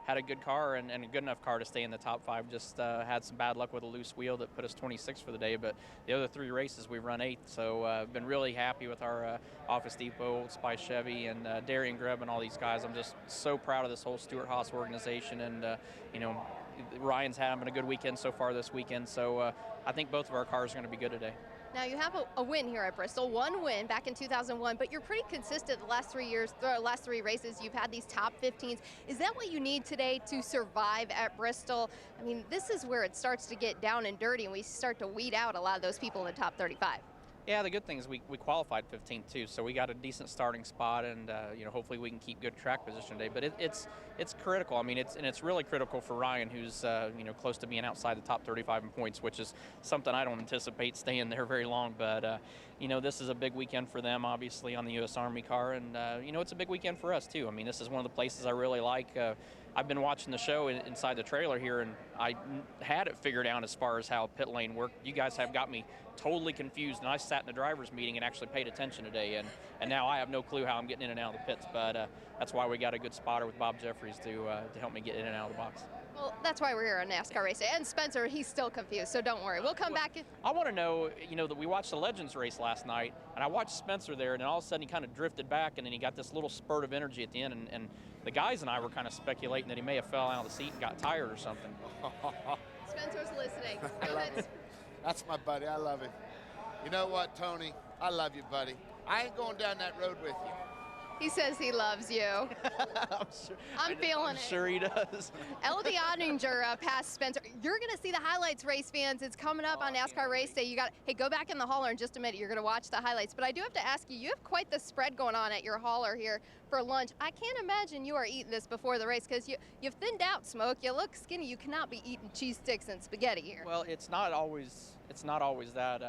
had a good car and a good enough car to stay in the top 5. Just had some bad luck with a loose wheel that put us 26 for the day. But the other 3 races we run 8th. So I've been really happy with our Office Depot, Old Spice Chevy, and Darian Grubb and all these guys. I'm just so proud of this whole Stewart-Haas organization. And you know, Ryan's having a good weekend so far this weekend. So I think both of our cars are going to be good today. Now, you have a win here at Bristol, 1 win back in 2001, but you're pretty consistent the last 3 years, the last 3 races. You've had these top 15s. Is that what you need today to survive at Bristol? I mean, this is where it starts to get down and dirty, and we start to weed out a lot of those people in the top 35. Yeah, the good thing is we qualified 15th too, so we got a decent starting spot, and you know, hopefully we can keep good track position today. But it's critical. I mean, it's really critical for Ryan, who's you know, close to being outside the top 35 in points, which is something I don't anticipate staying there very long. But you know, this is a big weekend for them, obviously on the U.S. Army car, and you know, it's a big weekend for us too. I mean, this is one of the places I really like. I've been watching the show inside the trailer here, and I had it figured out as far as how pit lane worked. You guys have got me totally confused, and I sat in the driver's meeting and actually paid attention today, and now I have no clue how I'm getting in and out of the pits, but that's why we got a good spotter with Bob Jeffries to help me get in and out of the box. Well, that's why we're here on NASCAR Race Day. And Spencer, he's still confused, so don't worry. We'll come back. I want to know, you know, that we watched the Legends race last night, and I watched Spencer there, and then all of a sudden he kind of drifted back, and then he got this little spurt of energy at the end, and the guys and I were kind of speculating that he may have fell out of the seat and got tired or something. Spencer's listening. I love him. That's my buddy. I love him. You know what, Tony? I love you, buddy. I ain't going down that road with you. He says he loves you. I'm feeling it. Sure he does. LD Ottinger passed Spencer. You're going to see the highlights, race fans. It's coming up on NASCAR Race Day. You got, hey, go back in the hauler in just a minute. You're going to watch the highlights. But I do have to ask you, you have quite the spread going on at your hauler here for lunch. I can't imagine you are eating this before the race, because you've thinned out, Smoke. You look skinny. You cannot be eating cheese sticks and spaghetti here. Well, it's not always that.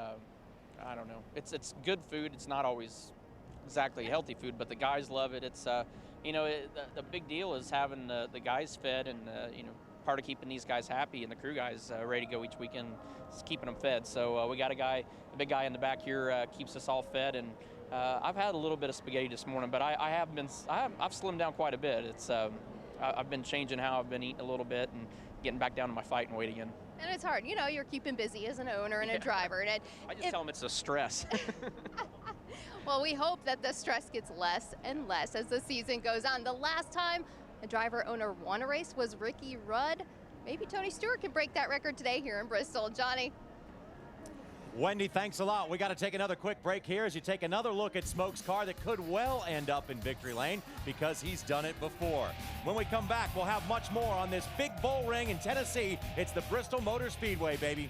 I don't know. It's good food. It's not always exactly healthy food, but the guys love it. It's you know, the big deal is having the guys fed, and you know, part of keeping these guys happy and the crew guys ready to go each weekend is keeping them fed. So we got a big guy in the back here keeps us all fed, and I've had a little bit of spaghetti this morning, but I've slimmed down quite a bit. It's I've been changing how I've been eating a little bit and getting back down to my fighting weight again. And it's hard. You know, you're keeping busy as an owner and a driver. And I just tell them it's a stress. Well, we hope that the stress gets less and less as the season goes on. The last time a driver-owner won a race was Ricky Rudd. Maybe Tony Stewart can break that record today here in Bristol. Johnny. Wendy, thanks a lot. We got to take another quick break here as you take another look at Smoke's car that could well end up in victory lane, because he's done it before. When we come back, we'll have much more on this big bull ring in Tennessee. It's the Bristol Motor Speedway, baby.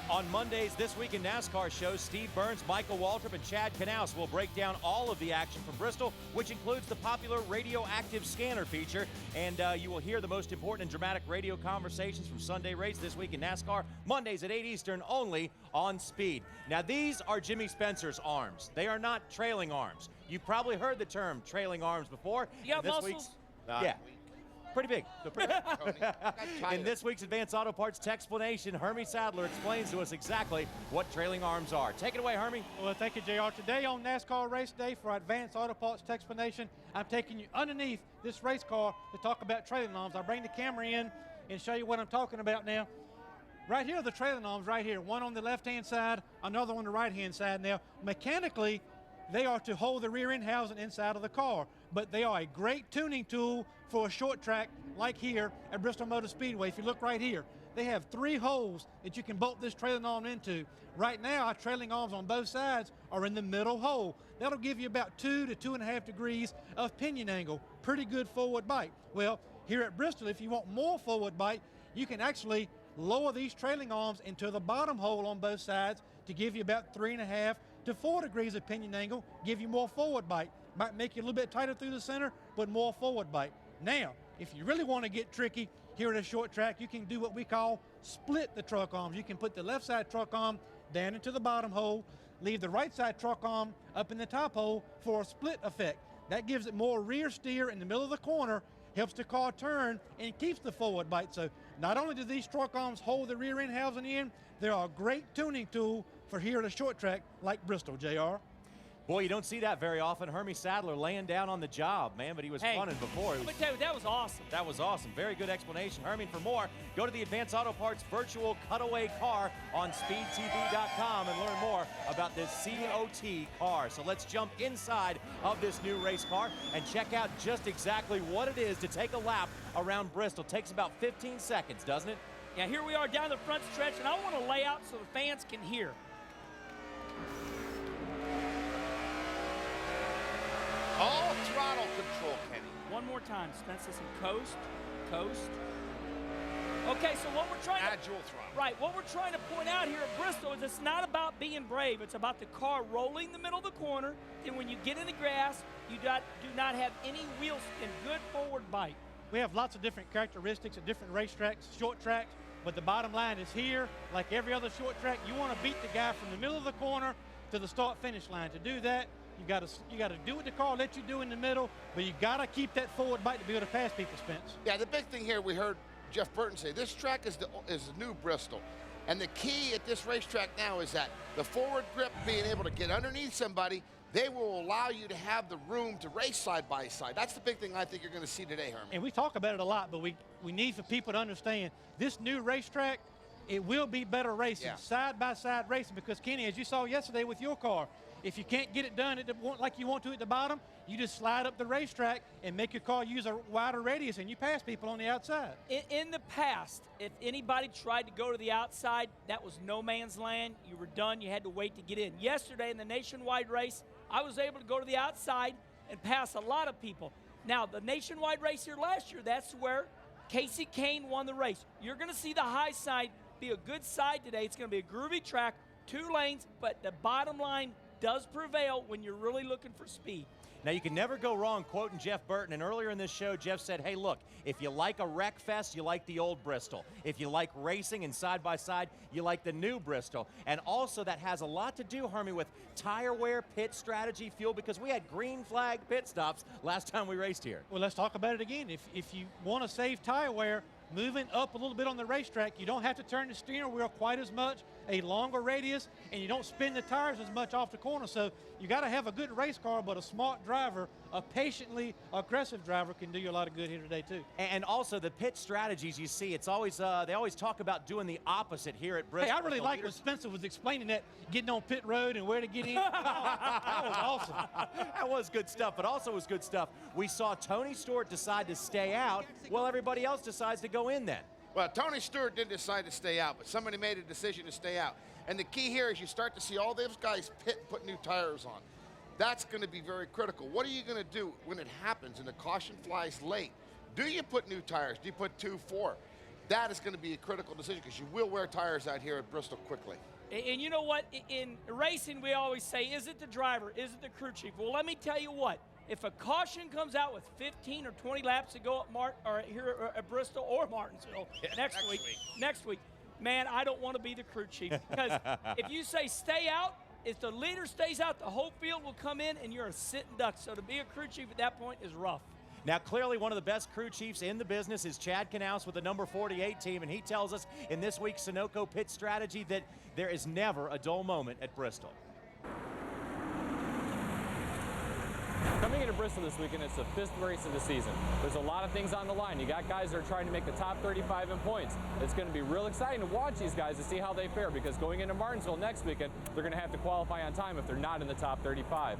On Mondays this week in NASCAR shows, Steve Burns, Michael Waltrip, and Chad Knaus will break down all of the action from Bristol, which includes the popular radioactive scanner feature. And you will hear the most important and dramatic radio conversations from Sunday race this week in NASCAR, Mondays at 8 Eastern, only on Speed. Now, these are Jimmy Spencer's arms. They are not trailing arms. You've probably heard the term trailing arms before. You got muscles? Yeah. Pretty big. In this week's Advanced Auto Parts Texplanation, Hermie Sadler explains to us exactly what trailing arms are. Take it away, Hermie. Well, thank you, JR. Today on NASCAR Race Day for Advanced Auto Parts Texplanation, I'm taking you underneath this race car to talk about trailing arms. I'll bring the camera in and show you what I'm talking about now. Right here are the trailing arms right here. One on the left-hand side, another on the right-hand side. Now, mechanically, they are to hold the rear end housing inside of the car, but they are a great tuning tool for a short track like here at Bristol Motor Speedway. If you look right here, they have 3 holes that you can bolt this trailing arm into. Right now, our trailing arms on both sides are in the middle hole. That'll give you about 2 to 2.5 degrees of pinion angle. Pretty good forward bite. Well, here at Bristol, if you want more forward bite, you can actually lower these trailing arms into the bottom hole on both sides to give you about 3.5 to 4 degrees of pinion angle, give you more forward bite. Might make you a little bit tighter through the center, but more forward bite. Now, if you really want to get tricky here at a short track, you can do what we call split the truck arms. You can put the left side truck arm down into the bottom hole, leave the right side truck arm up in the top hole for a split effect. That gives it more rear steer in the middle of the corner, helps the car turn, and keeps the forward bite. So not only do these truck arms hold the rear end housing in, they're a great tuning tool for here at a short track like Bristol, JR. Boy, you don't see that very often. Hermie Sadler laying down on the job, man, but he was running before. Let me tell you, that was awesome. That was awesome. Very good explanation. Hermie, for more, go to the Advanced Auto Parts virtual cutaway car on speedtv.com and learn more about this COT car. So let's jump inside of this new race car and check out just exactly what it is to take a lap around Bristol. Takes about 15 seconds, doesn't it? Yeah, here we are down the front stretch, and I want to lay out so the fans can hear. All throttle control, Kenny. One more time, Spence, listen, coast, coast. Okay, so what we're trying Add dual throttle. Right, what we're trying to point out here at Bristol is it's not about being brave. It's about the car rolling the middle of the corner. Then when you get in the grass, you do not have any wheel spin. Good forward bite. We have lots of different characteristics at different racetracks, short tracks, but the bottom line is here, like every other short track, you want to beat the guy from the middle of the corner to the start-finish line. To do that, you got to do what the car lets you do in the middle, but you got to keep that forward bite to be able to pass people, Spence. Yeah, the big thing here, we heard Jeff Burton say, this track is the new Bristol. And the key at this racetrack now is that the forward grip, being able to get underneath somebody, they will allow you to have the room to race side by side. That's the big thing I think you're going to see today, Herman. And we talk about it a lot, but we need for people to understand this new racetrack, it will be better racing, side-by-side racing, because, Kenny, as you saw yesterday with your car, if you can't get it done like you want to at the bottom, you just slide up the racetrack and make your car use a wider radius, and you pass people on the outside. In the past, if anybody tried to go to the outside, that was no man's land. You were done. You had to wait to get in. Yesterday in the nationwide race, I was able to go to the outside and pass a lot of people. Now, the nationwide race here last year, that's where Casey Kane won the race. You're going to see the high side be a good side today. It's going to be a groovy track, 2 lanes, but the bottom line does prevail when you're really looking for speed. Now, you can never go wrong quoting Jeff Burton, and earlier in this show, Jeff said, hey, look, if you like a wreck fest, you like the old Bristol. If you like racing and side-by-side, you like the new Bristol. And also, that has a lot to do, Hermie, with tire wear, pit strategy, fuel, because we had green flag pit stops last time we raced here. Well, let's talk about it again. If you want to save tire wear, moving up a little bit on the racetrack, you don't have to turn the steering wheel quite as much, a longer radius, and you don't spin the tires as much off the corner. So you got to have a good race car, but a smart driver, a patiently aggressive driver can do you a lot of good here today too. And also the pit strategies you see, it's always they always talk about doing the opposite here at Bristol. Hey, I really like when Spencer was explaining that, getting on pit road and where to get in. That was awesome. That was good stuff, but also was good stuff. We saw Tony Stewart decide to stay out while everybody else decides to go in then. Well, Tony Stewart didn't decide to stay out, but somebody made a decision to stay out. And the key here is you start to see all those guys pit and put new tires on. That's going to be very critical. What are you going to do when it happens and the caution flies late? Do you put new tires? Do you put 2, 4? that is going to be a critical decision because you will wear tires out here at Bristol quickly. And you know what? In racing, we always say, is it the driver? Is it the crew chief? Well, let me tell you what. If a caution comes out with 15 or 20 laps to go at here at Bristol or Martinsville next week, man, I don't want to be the crew chief. Because if you say stay out, if the leader stays out, the whole field will come in and you're a sitting duck. So to be a crew chief at that point is rough. Now, clearly one of the best crew chiefs in the business is Chad Knaus with the number 48 team, and he tells us in this week's Sunoco pit strategy that there is never a dull moment at Bristol. Coming into Bristol this weekend, it's the 5th race of the season. There's a lot of things on the line. You got guys that are trying to make the top 35 in points. It's going to be real exciting to watch these guys to see how they fare, because going into Martinsville next weekend, they're going to have to qualify on time if they're not in the top 35.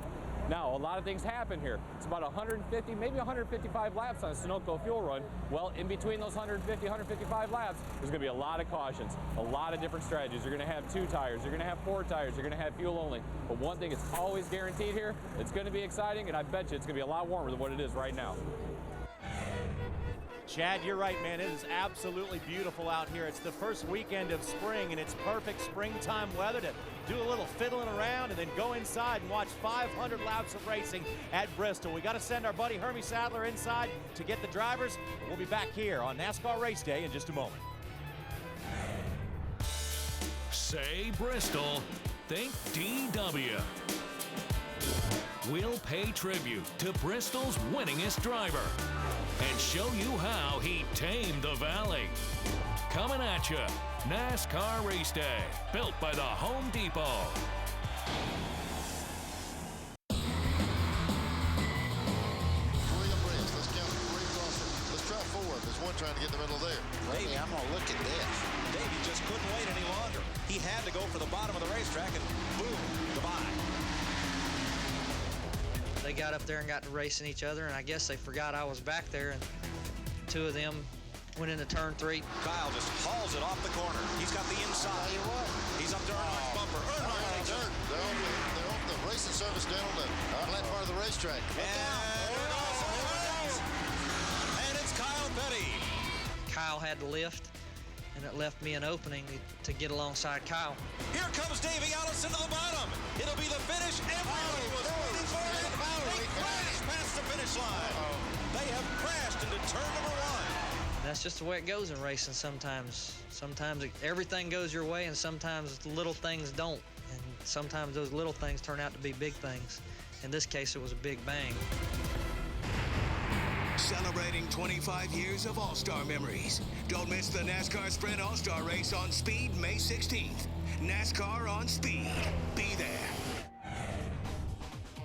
Now, a lot of things happen here. It's about 150, maybe 155 laps on a Sunoco fuel run. Well, in between those 150, 155 laps, there's going to be a lot of cautions, a lot of different strategies. You're going to have 2 tires, you're going to have 4 tires, you're going to have fuel only. But one thing is always guaranteed here, it's going to be exciting, and I bet you it's going to be a lot warmer than what it is right now. Chad, you're right, man. It is absolutely beautiful out here. It's the first weekend of spring, and it's perfect springtime weather to do a little fiddling around and then go inside and watch 500 laps of racing at Bristol. We got to send our buddy Hermie Sadler inside to get the drivers. We'll be back here on NASCAR Race Day in just a moment. Say Bristol, think DW. We'll pay tribute to Bristol's winningest driver and show you how he tamed the valley. Coming at you, NASCAR Race Day, built by the Home Depot. Let's try 4. There's one trying to get in the middle there. Davey, I'm going to look at this. Davey just couldn't wait any longer. He had to go for the bottom of the racetrack, and boom, goodbye. They got up there and got to racing each other, and I guess they forgot I was back there, and 2 of them went into turn 3. Kyle just hauls it off the corner. He's got the inside. Tell you what. He's up to Earnhardt's bumper. Earnhardt takes it. They're on the racing service down on the flat part of the racetrack. And it's Kyle Petty. Kyle had to lift, and it left me an opening to get alongside Kyle. Here comes Davey Allison to the bottom. It'll be the finish everybody was waiting for. They crashed past the finish line. They have crashed into turn number 1. That's just the way it goes in racing sometimes. Sometimes everything goes your way, and sometimes little things don't. And sometimes those little things turn out to be big things. In this case, it was a big bang. Celebrating 25 years of All-Star memories. Don't miss the NASCAR Sprint All-Star Race on Speed May 16th. NASCAR on Speed. Be there.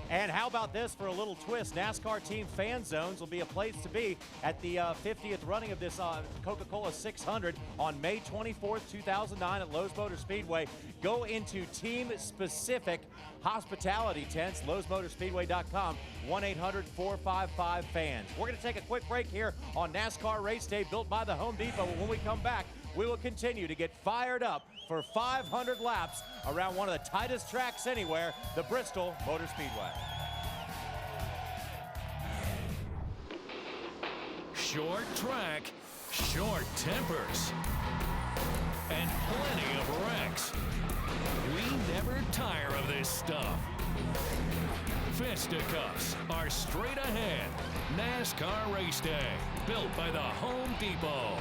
And how about this for a little twist? NASCAR Team Fan Zones will be a place to be at the 50th running of this Coca-Cola 600 on May 24th, 2009 at Lowe's Motor Speedway. Go into team-specific hospitality tents, lowesmotorspeedway.com, 1-800-455-FANS. We're going to take a quick break here on NASCAR Race Day, built by the Home Depot. When we come back, we will continue to get fired up for 500 laps around one of the tightest tracks anywhere, the Bristol Motor Speedway. Short track, short tempers, and plenty of wrecks. We never tire of this stuff. Fisticuffs are straight ahead. NASCAR Race Day, built by the Home Depot.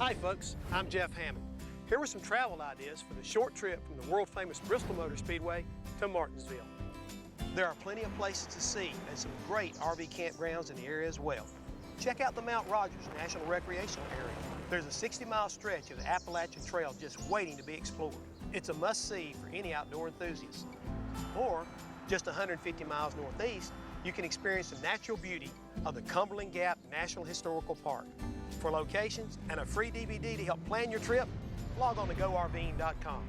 Hi folks, I'm Jeff Hammond. Here were some travel ideas for the short trip from the world-famous Bristol Motor Speedway to Martinsville. There are plenty of places to see and some great RV campgrounds in the area as well. Check out the Mount Rogers National Recreational Area. There's a 60-mile stretch of the Appalachian Trail just waiting to be explored. It's a must-see for any outdoor enthusiast. Or, just 150 miles northeast, you can experience the natural beauty of the Cumberland Gap National Historical Park. For locations and a free DVD to help plan your trip, log on to GoRVing.com.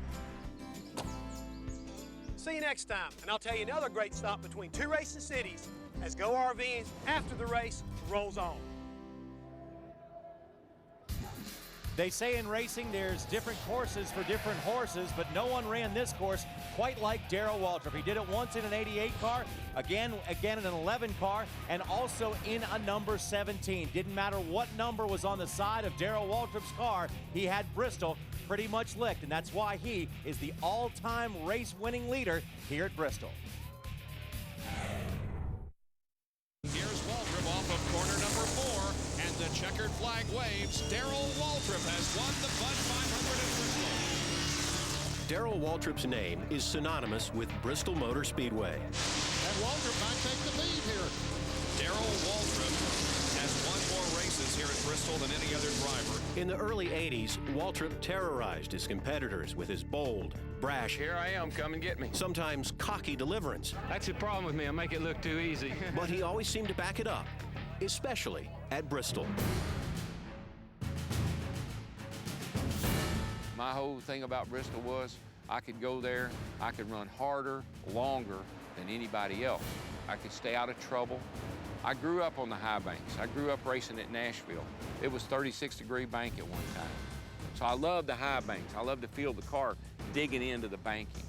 See you next time, and I'll tell you another great stop between 2 racing cities as Go RVing after the race rolls on. They say in racing there's different courses for different horses, but no one ran this course quite like Darrell Waltrip. He did it once in an 88 car, again in an 11 car, and also in a number 17. Didn't matter what number was on the side of Darrell Waltrip's car, he had Bristol pretty much licked, and that's why he is the all-time race-winning leader here at Bristol. Here's Waltrip off of corner number 4, and the checkered flag waves. Darrell Waltrip has won the Busch 500 at Bristol. Darrell Waltrip's name is synonymous with Bristol Motor Speedway. And Waltrip might take the lead here. Darrell Waltrip has won more races here at Bristol than any other driver. In the early 80s, Waltrip terrorized his competitors with his bold, brash, "Here I am, come and get me," sometimes cocky deliverance. That's the problem with me, I make it look too easy. But he always seemed to back it up, especially at Bristol. My whole thing about Bristol was I could go there, I could run harder, longer than anybody else. I could stay out of trouble. I grew up on the high banks. I grew up racing at Nashville. It was 36-degree bank at one time. So I love the high banks. I love to feel the car digging into the banking.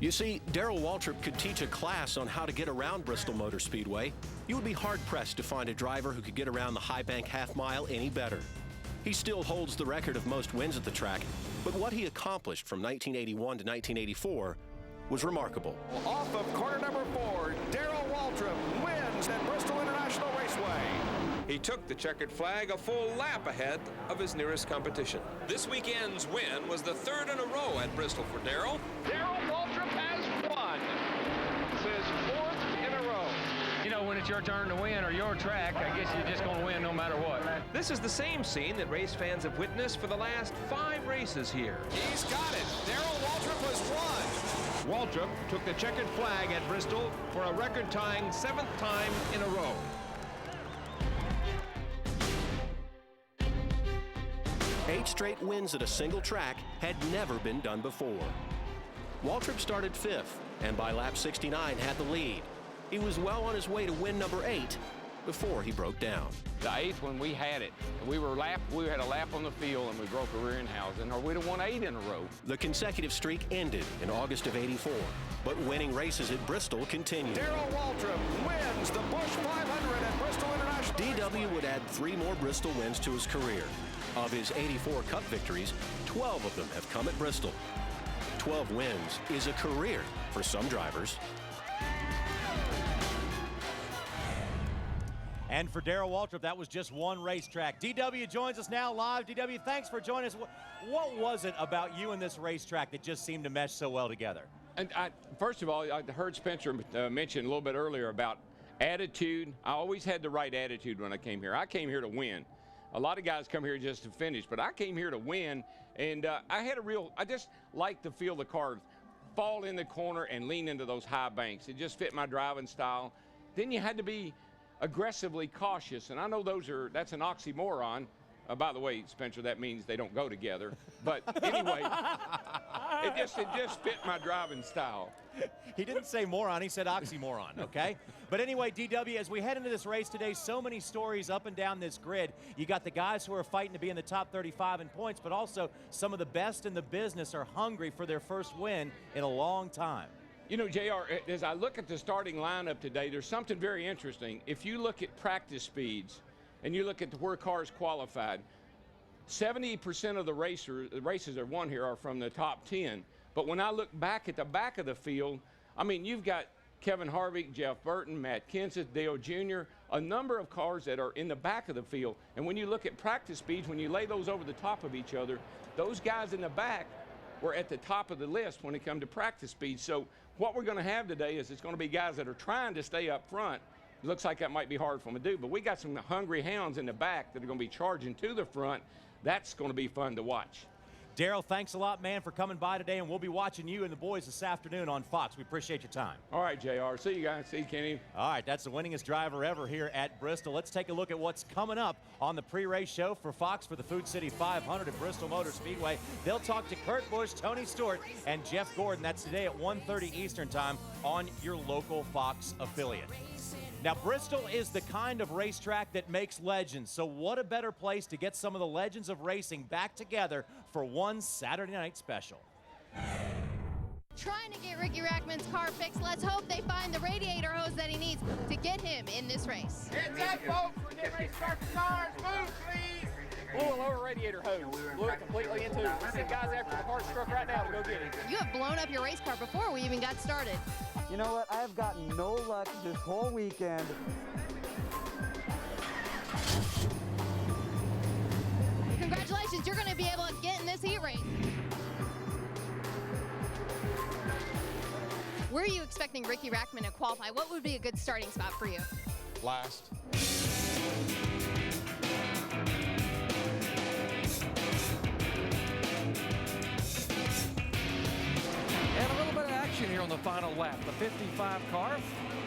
You see, Darrell Waltrip could teach a class on how to get around Bristol Motor Speedway. You would be hard-pressed to find a driver who could get around the high bank half mile any better. He still holds the record of most wins at the track, but what he accomplished from 1981 to 1984 was remarkable. Off of corner number 4, Darrell Waltrip wins at Bristol International Raceway. He took the checkered flag a full lap ahead of his nearest competition. This weekend's win was the 3rd in a row at Bristol for Darrell. Darrell Waltrip has won. It's his 4th in a row. You know, when it's your turn to win or your track, I guess you're just going to win no matter what. This is the same scene that race fans have witnessed for the last 5 races here. He's got it. Darrell Waltrip has won. Waltrip took the checkered flag at Bristol for a record-tying 7th time in a row. Eight straight wins at a single track had never been done before. Waltrip started 5th, and by lap 69 had the lead. He was well on his way to win number 8 before he broke down. The 8th one, we had it. We had a lap on the field and we broke a rear end housing, or we'd have won 8 in a row. The consecutive streak ended in August of '84, but winning races at Bristol continued. Darrell Waltrip wins the Busch 500 at Bristol International. DW would add 3 more Bristol wins to his career. Of his 84 Cup victories, 12 of them have come at Bristol. 12 wins is a career for some drivers. And for Darrell Waltrip, that was just one racetrack. DW joins us now live. DW, thanks for joining us. What was it about you and this racetrack that just seemed to mesh so well together? And first of all, I heard Spencer mention a little bit earlier about attitude. I always had the right attitude when I came here. I came here to win. A lot of guys come here just to finish, but I came here to win, and I just like to feel the car fall in the corner and lean into those high banks. It just fit my driving style. Then you had to be aggressively cautious, and I know that's an oxymoron. By the way, Spencer, that means they don't go together. But anyway, it just fit my driving style. He didn't say moron, he said oxymoron, okay? But anyway, DW, as we head into this race today, so many stories up and down this grid. You got the guys who are fighting to be in the top 35 in points, but also some of the best in the business are hungry for their first win in a long time. You know, JR, as I look at the starting lineup today, there's something very interesting. If you look at practice speeds and you look at where cars qualified, 70% of the races that won here are from the top 10. But when I look back at the back of the field, I mean, you've got Kevin Harvick, Jeff Burton, Matt Kenseth, Dale Jr., a number of cars that are in the back of the field. And when you look at practice speeds, when you lay those over the top of each other, those guys in the back were at the top of the list when it comes to practice speed. So what we're going to have today is it's going to be guys that are trying to stay up front. It looks like that might be hard for them to do, but we got some hungry hounds in the back that are going to be charging to the front. That's going to be fun to watch. Darrell, thanks a lot, man, for coming by today, and we'll be watching you and the boys this afternoon on Fox. We appreciate your time. All right, JR. See you guys. See you, Kenny. All right, that's the winningest driver ever here at Bristol. Let's take a look at what's coming up on the pre-race show for Fox for the Food City 500 at Bristol Motor Speedway. They'll talk to Kurt Busch, Tony Stewart, and Jeff Gordon. That's today at 1:30 Eastern Time on your local Fox affiliate. Now, Bristol is the kind of racetrack that makes legends, so what a better place to get some of the legends of racing back together for one Saturday night special. Trying to get Ricky Rackman's car fixed. Let's hope they find the radiator hose that he needs to get him in this race. It's up, folks. We're getting ready to start the cars. Move, please. Blew a lower radiator hose. Blew it completely into it. We send guys after the car struck right now to go get it. You have blown up your race car before we even got started. You know what? I have gotten no luck this whole weekend. Congratulations, you're going to be able to get in this heat race. Where are you expecting Ricky Rackman to qualify? What would be a good starting spot for you? Last. And a little bit of action here on the final lap. The 55 car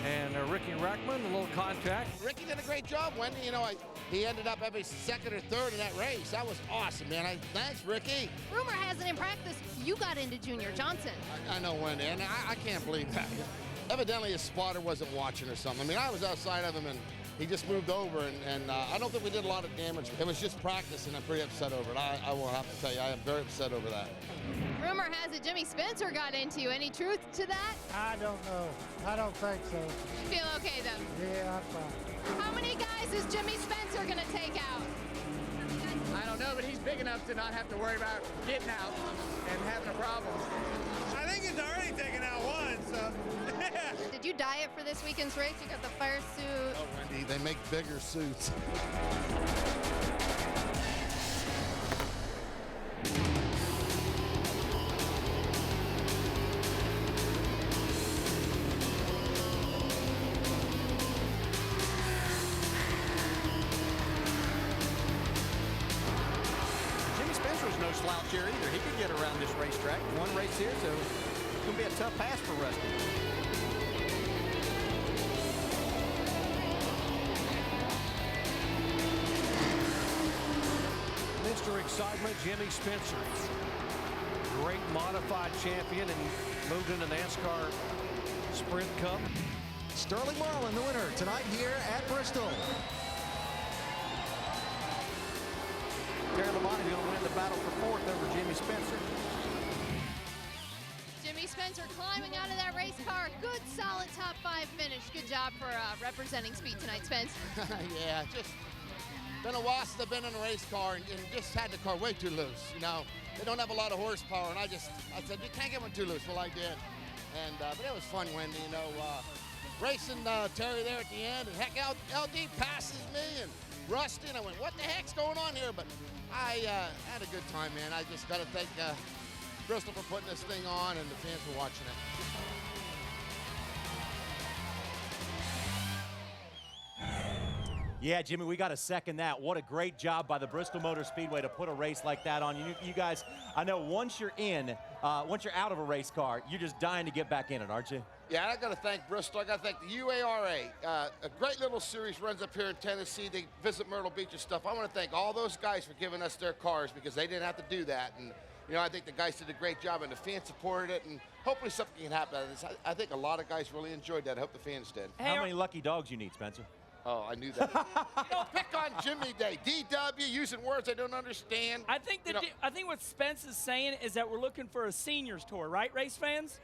and Ricky Rackman, a little contact. Ricky did a great job, Wendy. You know, he ended up every second or third in that race. That was awesome, man. Thanks, Ricky. Rumor has it in practice you got into Junior Johnson. I know, Wendy, and I can't believe that. Evidently, his spotter wasn't watching or something. I mean, I was outside of him, and he just moved over, and I don't think we did a lot of damage. It was just practice, and I'm pretty upset over it. I will have to tell you, I am very upset over that. Rumor has it Jimmy Spencer got into you. Any truth to that? I don't know. I don't think so. You feel okay, though? Yeah, I'm fine. How many guys is Jimmy Spencer going to take out? I don't know, but he's big enough to not have to worry about getting out and having a problem. I think he's already taken out one, so. Did you diet for this weekend's race? You got the fire suit. Oh, Wendy, they make bigger suits. No slouch here either. He could get around this racetrack. One race here, so it's going to be a tough pass for Rusty. Mr. Excitement, Jimmy Spencer. Great modified champion and moved into NASCAR Sprint Cup. Sterling Marlin, the winner tonight here at Bristol. Terry Labonte going to win the battle for fourth over Jimmy Spencer. Jimmy Spencer climbing out of that race car. Good, solid top 5 finish. Good job for representing speed tonight, Spence. Yeah, just been a while since I've been in a race car and just had the car way too loose. You know, they don't have a lot of horsepower, and I said, you can't get one too loose. Well, I did. And but it was fun, Wendy, you know, racing Terry there at the end. And heck, LD passes me and Rusty, and I went, what the heck's going on here? But I had a good time, man. I just got to thank Bristol for putting this thing on and the fans for watching it. Yeah, Jimmy, we got to second that. What a great job by the Bristol Motor Speedway to put a race like that on. You guys, I know once you're out of a race car, you're just dying to get back in it, aren't you? Yeah, I got to thank Bristol. I got to thank the UARA. A great little series runs up here in Tennessee. They visit Myrtle Beach and stuff. I want to thank all those guys for giving us their cars because they didn't have to do that. And, you know, I think the guys did a great job and the fans supported it. And hopefully something can happen out of this. I think a lot of guys really enjoyed that. I hope the fans did. How many lucky dogs you need, Spencer? Oh, I knew that. Don't pick on Jimmy Day. DW, using words I don't understand. I think I think what Spence is saying is that we're looking for a seniors tour, right, race fans?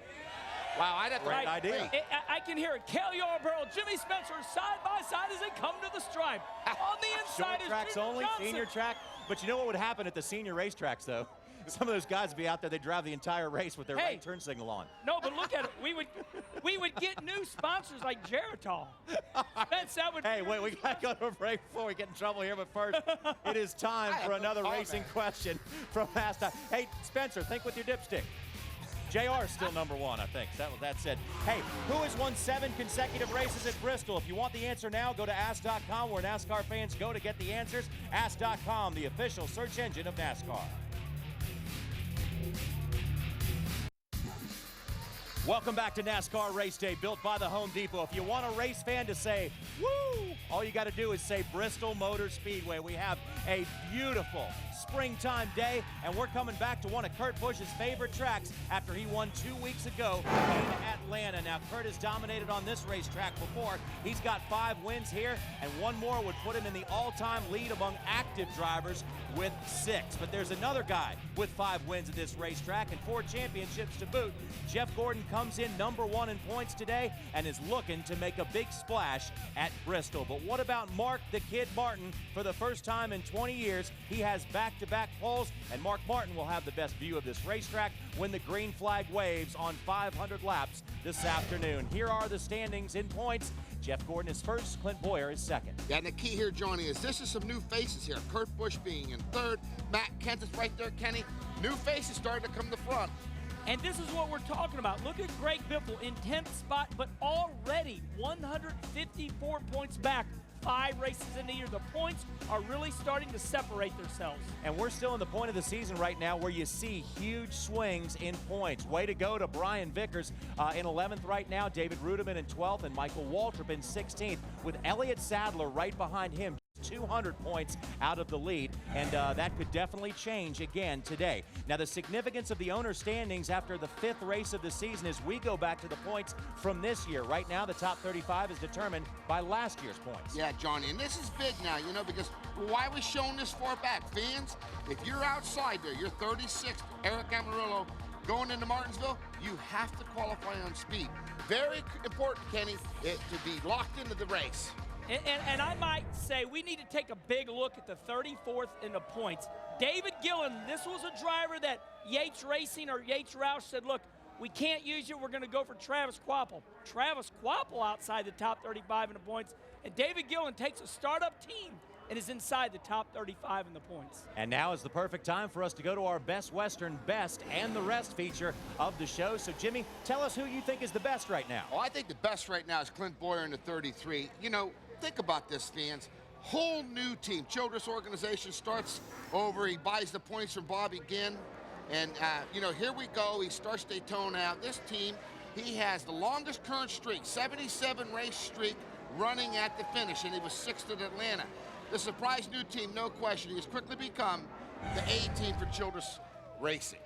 Wow, I'd have to great idea. I can hear it. Kel Yarborough, Jimmy Spencer, side by side as they come to the stripe. On the inside Short tracks is Junior only, Johnson. senior track. But you know what would happen at the senior racetracks, though? Some of those guys would be out there, they'd drive the entire race with their right turn signal on. No, but look at it. We would get new sponsors like Geritol. Spence, that would Hey, wait, we got to go to a break before we get in trouble here. But first, it is time for another racing question from Asta. Hey, Spencer, think with your dipstick. JR is still number one, I think. That said. Hey, who has won 7 consecutive races at Bristol? If you want the answer now, go to Ask.com, where NASCAR fans go to get the answers. Ask.com, the official search engine of NASCAR. Welcome back to NASCAR Race Day, built by the Home Depot. If you want a race fan to say, woo, all you got to do is say Bristol Motor Speedway. We have A beautiful springtime day, and we're coming back to one of Kurt Busch's favorite tracks after he won 2 weeks ago in Atlanta. Now, Kurt has dominated on this racetrack before. He's got 5 wins here, and one more would put him in the all-time lead among active drivers with 6. But there's another guy with 5 wins at this racetrack and 4 championships to boot. Jeff Gordon comes in #1 in points today and is looking to make a big splash at Bristol. But what about Mark the Kid Martin? For the first time in 20 years, he has back-to-back poles, and Mark Martin will have the best view of this racetrack when the green flag waves on 500 laps this afternoon. Here are the standings in points. Jeff Gordon is first, Clint Boyer is second. Yeah, and the key here, Johnny, is this is some new faces here. Kurt Busch being in third, Matt Kent is right there, Kenny. New faces starting to come to the front. And this is what we're talking about. Look at Greg Biffle in 10th spot, but already 154 points back. 5 races in the year. The points are really starting to separate themselves. And we're still in the point of the season right now where you see huge swings in points. Way to go to Brian Vickers in 11th right now, David Rudiman in 12th, and Michael Waltrip in 16th, with Elliott Sadler right behind him. 200 points out of the lead, and that could definitely change again today. Now, the significance of the owner standings after the 5th race of the season is we go back to the points from this year. Right now, the top 35 is determined by last year's points. Yeah, Johnny, and this is big now, you know, because why are we showing this far back? Fans, if you're outside there, you're 36th, Eric Amarillo, going into Martinsville, you have to qualify on speed. Very important, Kenny, to be locked into the race. And I might say we need to take a big look at the 34th in the points. David Gillen, this was a driver that Yates Racing or Yates Roush said, look, we can't use you, we're going to go for Travis Quapple. Travis Quapple outside the top 35 in the points, and David Gillen takes a startup team and is inside the top 35 in the points. And now is the perfect time for us to go to our Best Western Best and the Rest feature of the show. So, Jimmy, tell us who you think is the best right now. Oh, I think the best right now is Clint Boyer in the 33. You know, think about this, fans. Whole new team. Childress organization starts over. He buys the points from Bobby Ginn. And, you know, here we go. He starts Daytona out. This team, he has the longest current streak, 77 race streak running at the finish, and he was 6th at Atlanta. The surprise new team, no question. He has quickly become the A team for Childress Racing.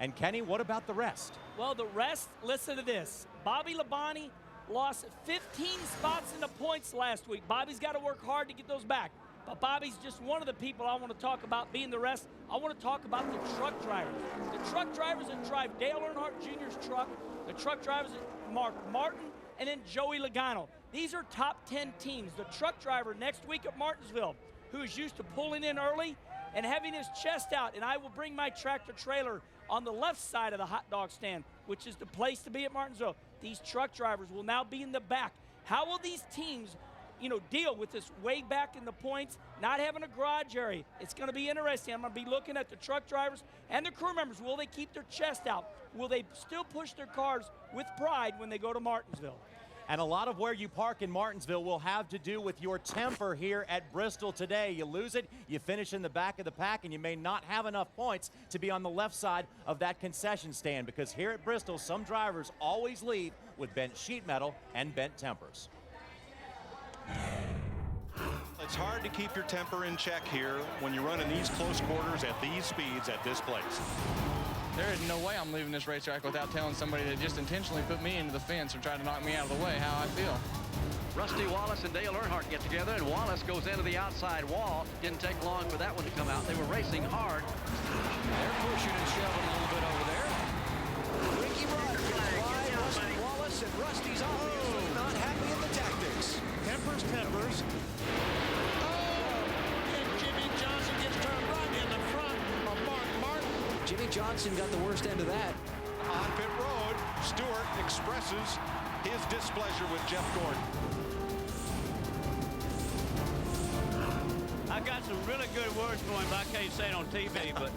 And, Kenny, what about the rest? Well, the rest, listen to this. Bobby Labonte lost 15 spots in the points last week. Bobby's got to work hard to get those back. But Bobby's just one of the people I want to talk about being the rest. I want to talk about the truck drivers. The truck drivers that drive Dale Earnhardt Jr.'s truck, the truck drivers that Mark Martin, and then Joey Logano. These are top 10 teams. The truck driver next week at Martinsville, who is used to pulling in early and having his chest out, and I will bring my tractor trailer on the left side of the hot dog stand, which is the place to be at Martinsville. These truck drivers will now be in the back. How will these teams, you know, deal with this way back in the points, not having a garage area? It's going to be interesting. I'm going to be looking at the truck drivers and the crew members. Will they keep their chest out? Will they still push their cars with pride when they go to Martinsville? And a lot of where you park in Martinsville will have to do with your temper here at Bristol today. You lose it, you finish in the back of the pack, and you may not have enough points to be on the left side of that concession stand, because here at Bristol, some drivers always leave with bent sheet metal and bent tempers. It's hard to keep your temper in check here when you run in these close quarters at these speeds at this place. There is no way I'm leaving this racetrack without telling somebody that just intentionally put me into the fence or tried to knock me out of the way how I feel. Rusty Wallace and Dale Earnhardt get together, and Wallace goes into the outside wall. Didn't take long for that one to come out. They were racing hard. They're pushing and shoving a little bit over there. Ricky Rogers, Rusty Wallace, and Rusty's obviously not happy in the tactics. Tempers. Jimmy Johnson got the worst end of that. On pit road, Stewart expresses his displeasure with Jeff Gordon. I got some really good words for him, but I can't say it on TV, but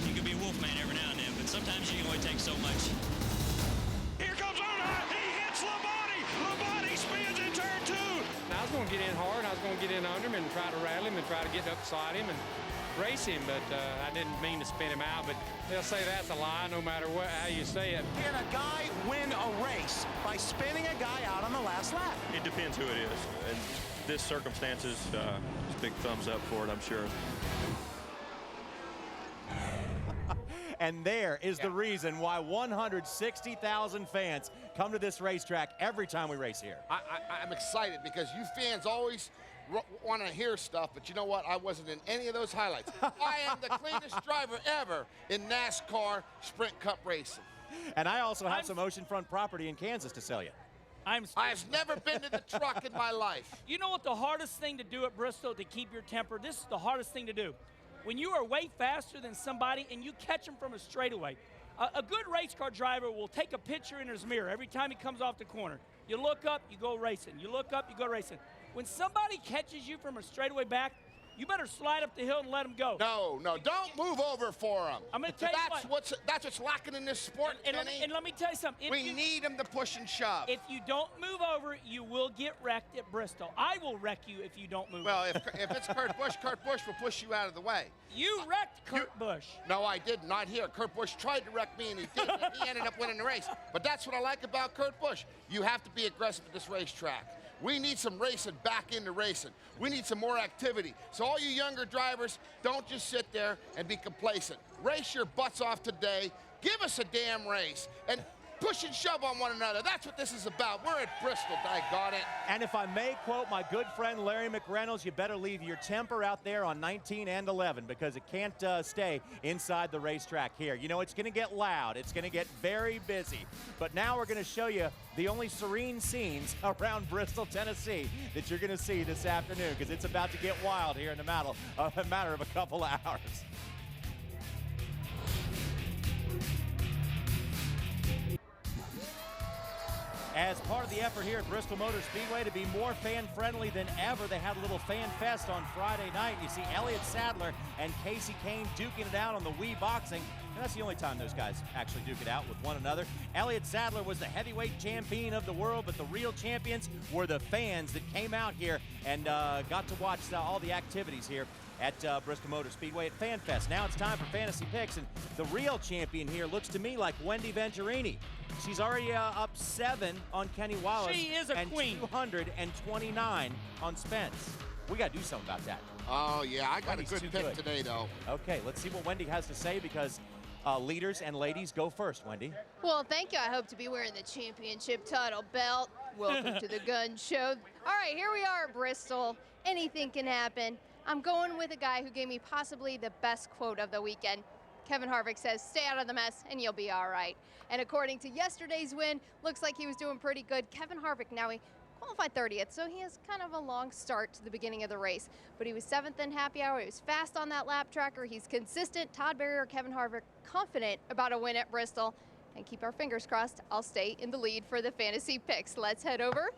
you can be Wolfman every now and then, but sometimes you can only take so much. Here comes Earnhardt. He hits Labonte. Labonte spins in turn 2. Now, I was going to get in hard. I was going to get in under him and try to rattle him and try to get upside him and race him, but I didn't mean to spin him out. But they'll say that's a lie no matter how you say it. Can a guy win a race by spinning a guy out on the last lap? It depends who it is. And this circumstances, just big thumbs up for it, I'm sure. And there is the reason why 160,000 fans come to this racetrack every time we race here. I'm excited because you fans always want to hear stuff, but you know what? I wasn't in any of those highlights. I am the cleanest driver ever in NASCAR Sprint Cup racing. And I also have some oceanfront property in Kansas to sell you. I've never been to the truck in my life. You know what the hardest thing to do at Bristol to keep your temper? This is the hardest thing to do. When you are way faster than somebody and you catch them from a straightaway, a good race car driver will take a picture in his mirror every time he comes off the corner. You look up, you go racing. You look up, you go racing. When somebody catches you from a straightaway back, you better slide up the hill and let them go. No, don't move over for them. I'm going to tell you what. That's what's lacking in this sport, Kenny. And let me tell you something. We need them to push and shove. If you don't move over, you will get wrecked at Bristol. I will wreck you if you don't move well, over. Well, if it's Kurt Busch will push you out of the way. You wrecked Kurt Busch. No, I did not here. Kurt Busch tried to wreck me, and he did. He ended up winning the race. But that's what I like about Kurt Busch. You have to be aggressive at this racetrack. We need some racing back into racing. We need some more activity. So all you younger drivers, don't just sit there and be complacent. Race your butts off today. Give us a damn race. And push and shove on one another. That's what this is about. We're at Bristol, daggone it. And if I may quote my good friend Larry McReynolds, you better leave your temper out there on 19 and 11 because it can't stay inside the racetrack here. You know, it's going to get loud. It's going to get very busy. But now we're going to show you the only serene scenes around Bristol, Tennessee that you're going to see this afternoon because it's about to get wild here in a matter of a couple of hours. As part of the effort here at Bristol Motor Speedway to be more fan-friendly than ever, they had a little fan fest on Friday night. You see Elliott Sadler and Casey Kane duking it out on the Wii Boxing, and that's the only time those guys actually duke it out with one another. Elliott Sadler was the heavyweight champion of the world, but the real champions were the fans that came out here and got to watch all the activities here at Bristol Motor Speedway at FanFest. Now it's time for Fantasy Picks, and the real champion here looks to me like Wendy Venturini. She's already up 7 on Kenny Wallace. She is a queen. 229 on Spence. We got to do something about that. Oh, yeah, I got Wendy's a good pick today, though. Okay, let's see what Wendy has to say because leaders and ladies go first, Wendy. Well, thank you. I hope to be wearing the championship title belt. Welcome to the gun show. All right, here we are at Bristol. Anything can happen. I'm going with a guy who gave me possibly the best quote of the weekend. Kevin Harvick says, stay out of the mess and you'll be all right. And according to yesterday's win, looks like he was doing pretty good. Kevin Harvick, now he qualified 30th, so he has kind of a long start to the beginning of the race. But he was 7th in happy hour. He was fast on that lap tracker. He's consistent. Todd Berry or Kevin Harvick confident about a win at Bristol. And keep our fingers crossed, I'll stay in the lead for the fantasy picks. Let's head over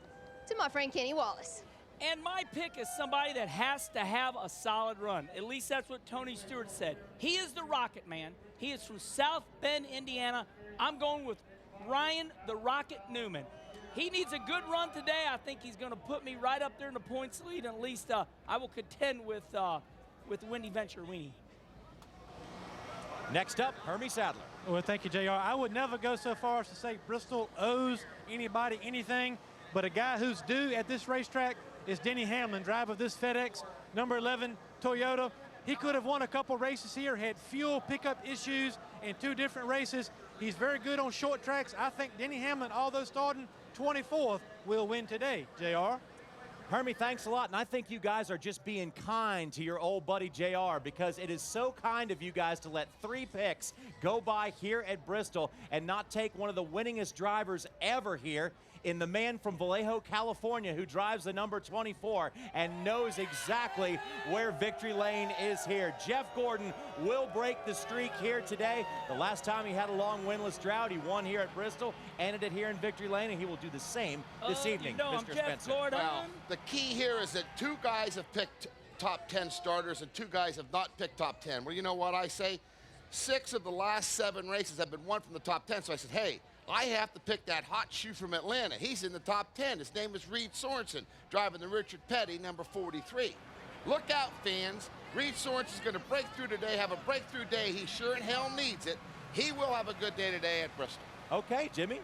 to my friend Kenny Wallace. And my pick is somebody that has to have a solid run. At least that's what Tony Stewart said. He is the Rocket Man. He is from South Bend, Indiana. I'm going with Ryan the Rocket Newman. He needs a good run today. I think he's going to put me right up there in the points lead. And at least I will contend with Wendy Venturini. Next up, Hermie Sadler. Well, thank you, JR. I would never go so far as to say Bristol owes anybody anything, but a guy who's due at this racetrack is Denny Hamlin, driver of this FedEx number 11 Toyota. He could have won a couple races here, had fuel pickup issues in 2 different races. He's very good on short tracks. I think Denny Hamlin, although starting 24th, will win today, JR. Hermie, thanks a lot, and I think you guys are just being kind to your old buddy JR because it is so kind of you guys to let 3 picks go by here at Bristol and not take one of the winningest drivers ever here in the man from Vallejo, California, who drives the number 24 and knows exactly where victory lane is here. Jeff Gordon will break the streak here today. The last time he had a long winless drought, he won here at Bristol, ended it here in victory lane, and he will do the same this evening, Mr. Spencer. Well, the key here is that 2 guys have picked top 10 starters and 2 guys have not picked top 10. Well, you know what I say? 6 of the last 7 races have been won from the top 10, so I said, hey, I have to pick that hot shoe from Atlanta. He's in the top 10. His name is Reed Sorensen, driving the Richard Petty, number 43. Look out, fans. Reed Sorensen's going to break through today, have a breakthrough day. He sure in hell needs it. He will have a good day today at Bristol. Okay, Jimmy.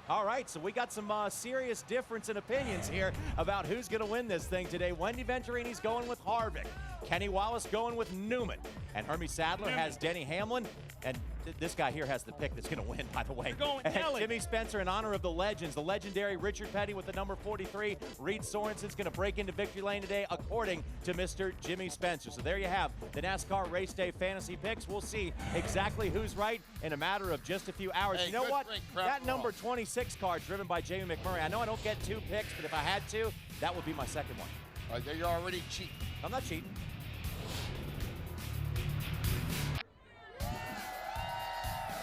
All right, so we got some serious difference in opinions here about who's going to win this thing today. Wendy Venturini's going with Harvick. Kenny Wallace going with Newman. And Hermie Sadler has Denny Hamlin. And this guy here has the pick that's going to win, by the way. And Jimmy Spencer, in honor of the legends, the legendary Richard Petty with the number 43. Reed Sorensen's going to break into victory lane today, according to Mr. Jimmy Spencer. So there you have the NASCAR Race Day fantasy picks. We'll see exactly who's right in a matter of just a few hours. Hey, you know what? That number 26 car driven by Jamie McMurray. I know I don't get 2 picks, but if I had to, that would be my second one. You're already cheating. I'm not cheating.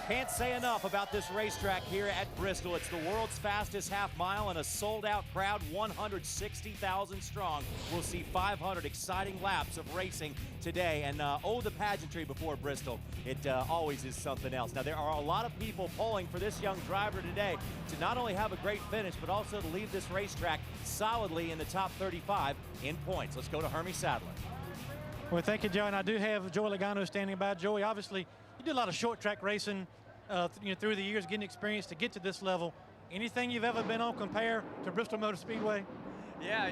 Can't say enough about this racetrack here at Bristol. It's the world's fastest half mile and a sold-out crowd, 160,000 strong. We'll see 500 exciting laps of racing today. And the pageantry before Bristol. It always is something else. Now, there are a lot of people polling for this young driver today to not only have a great finish, but also to leave this racetrack solidly in the top 35 in points. Let's go to Hermie Sadler. Well, thank you, Joe. And I do have Joey Logano standing by. Joey, obviously, you did a lot of short track racing through the years, getting experience to get to this level. Anything you've ever been on compare to Bristol Motor Speedway? Yeah,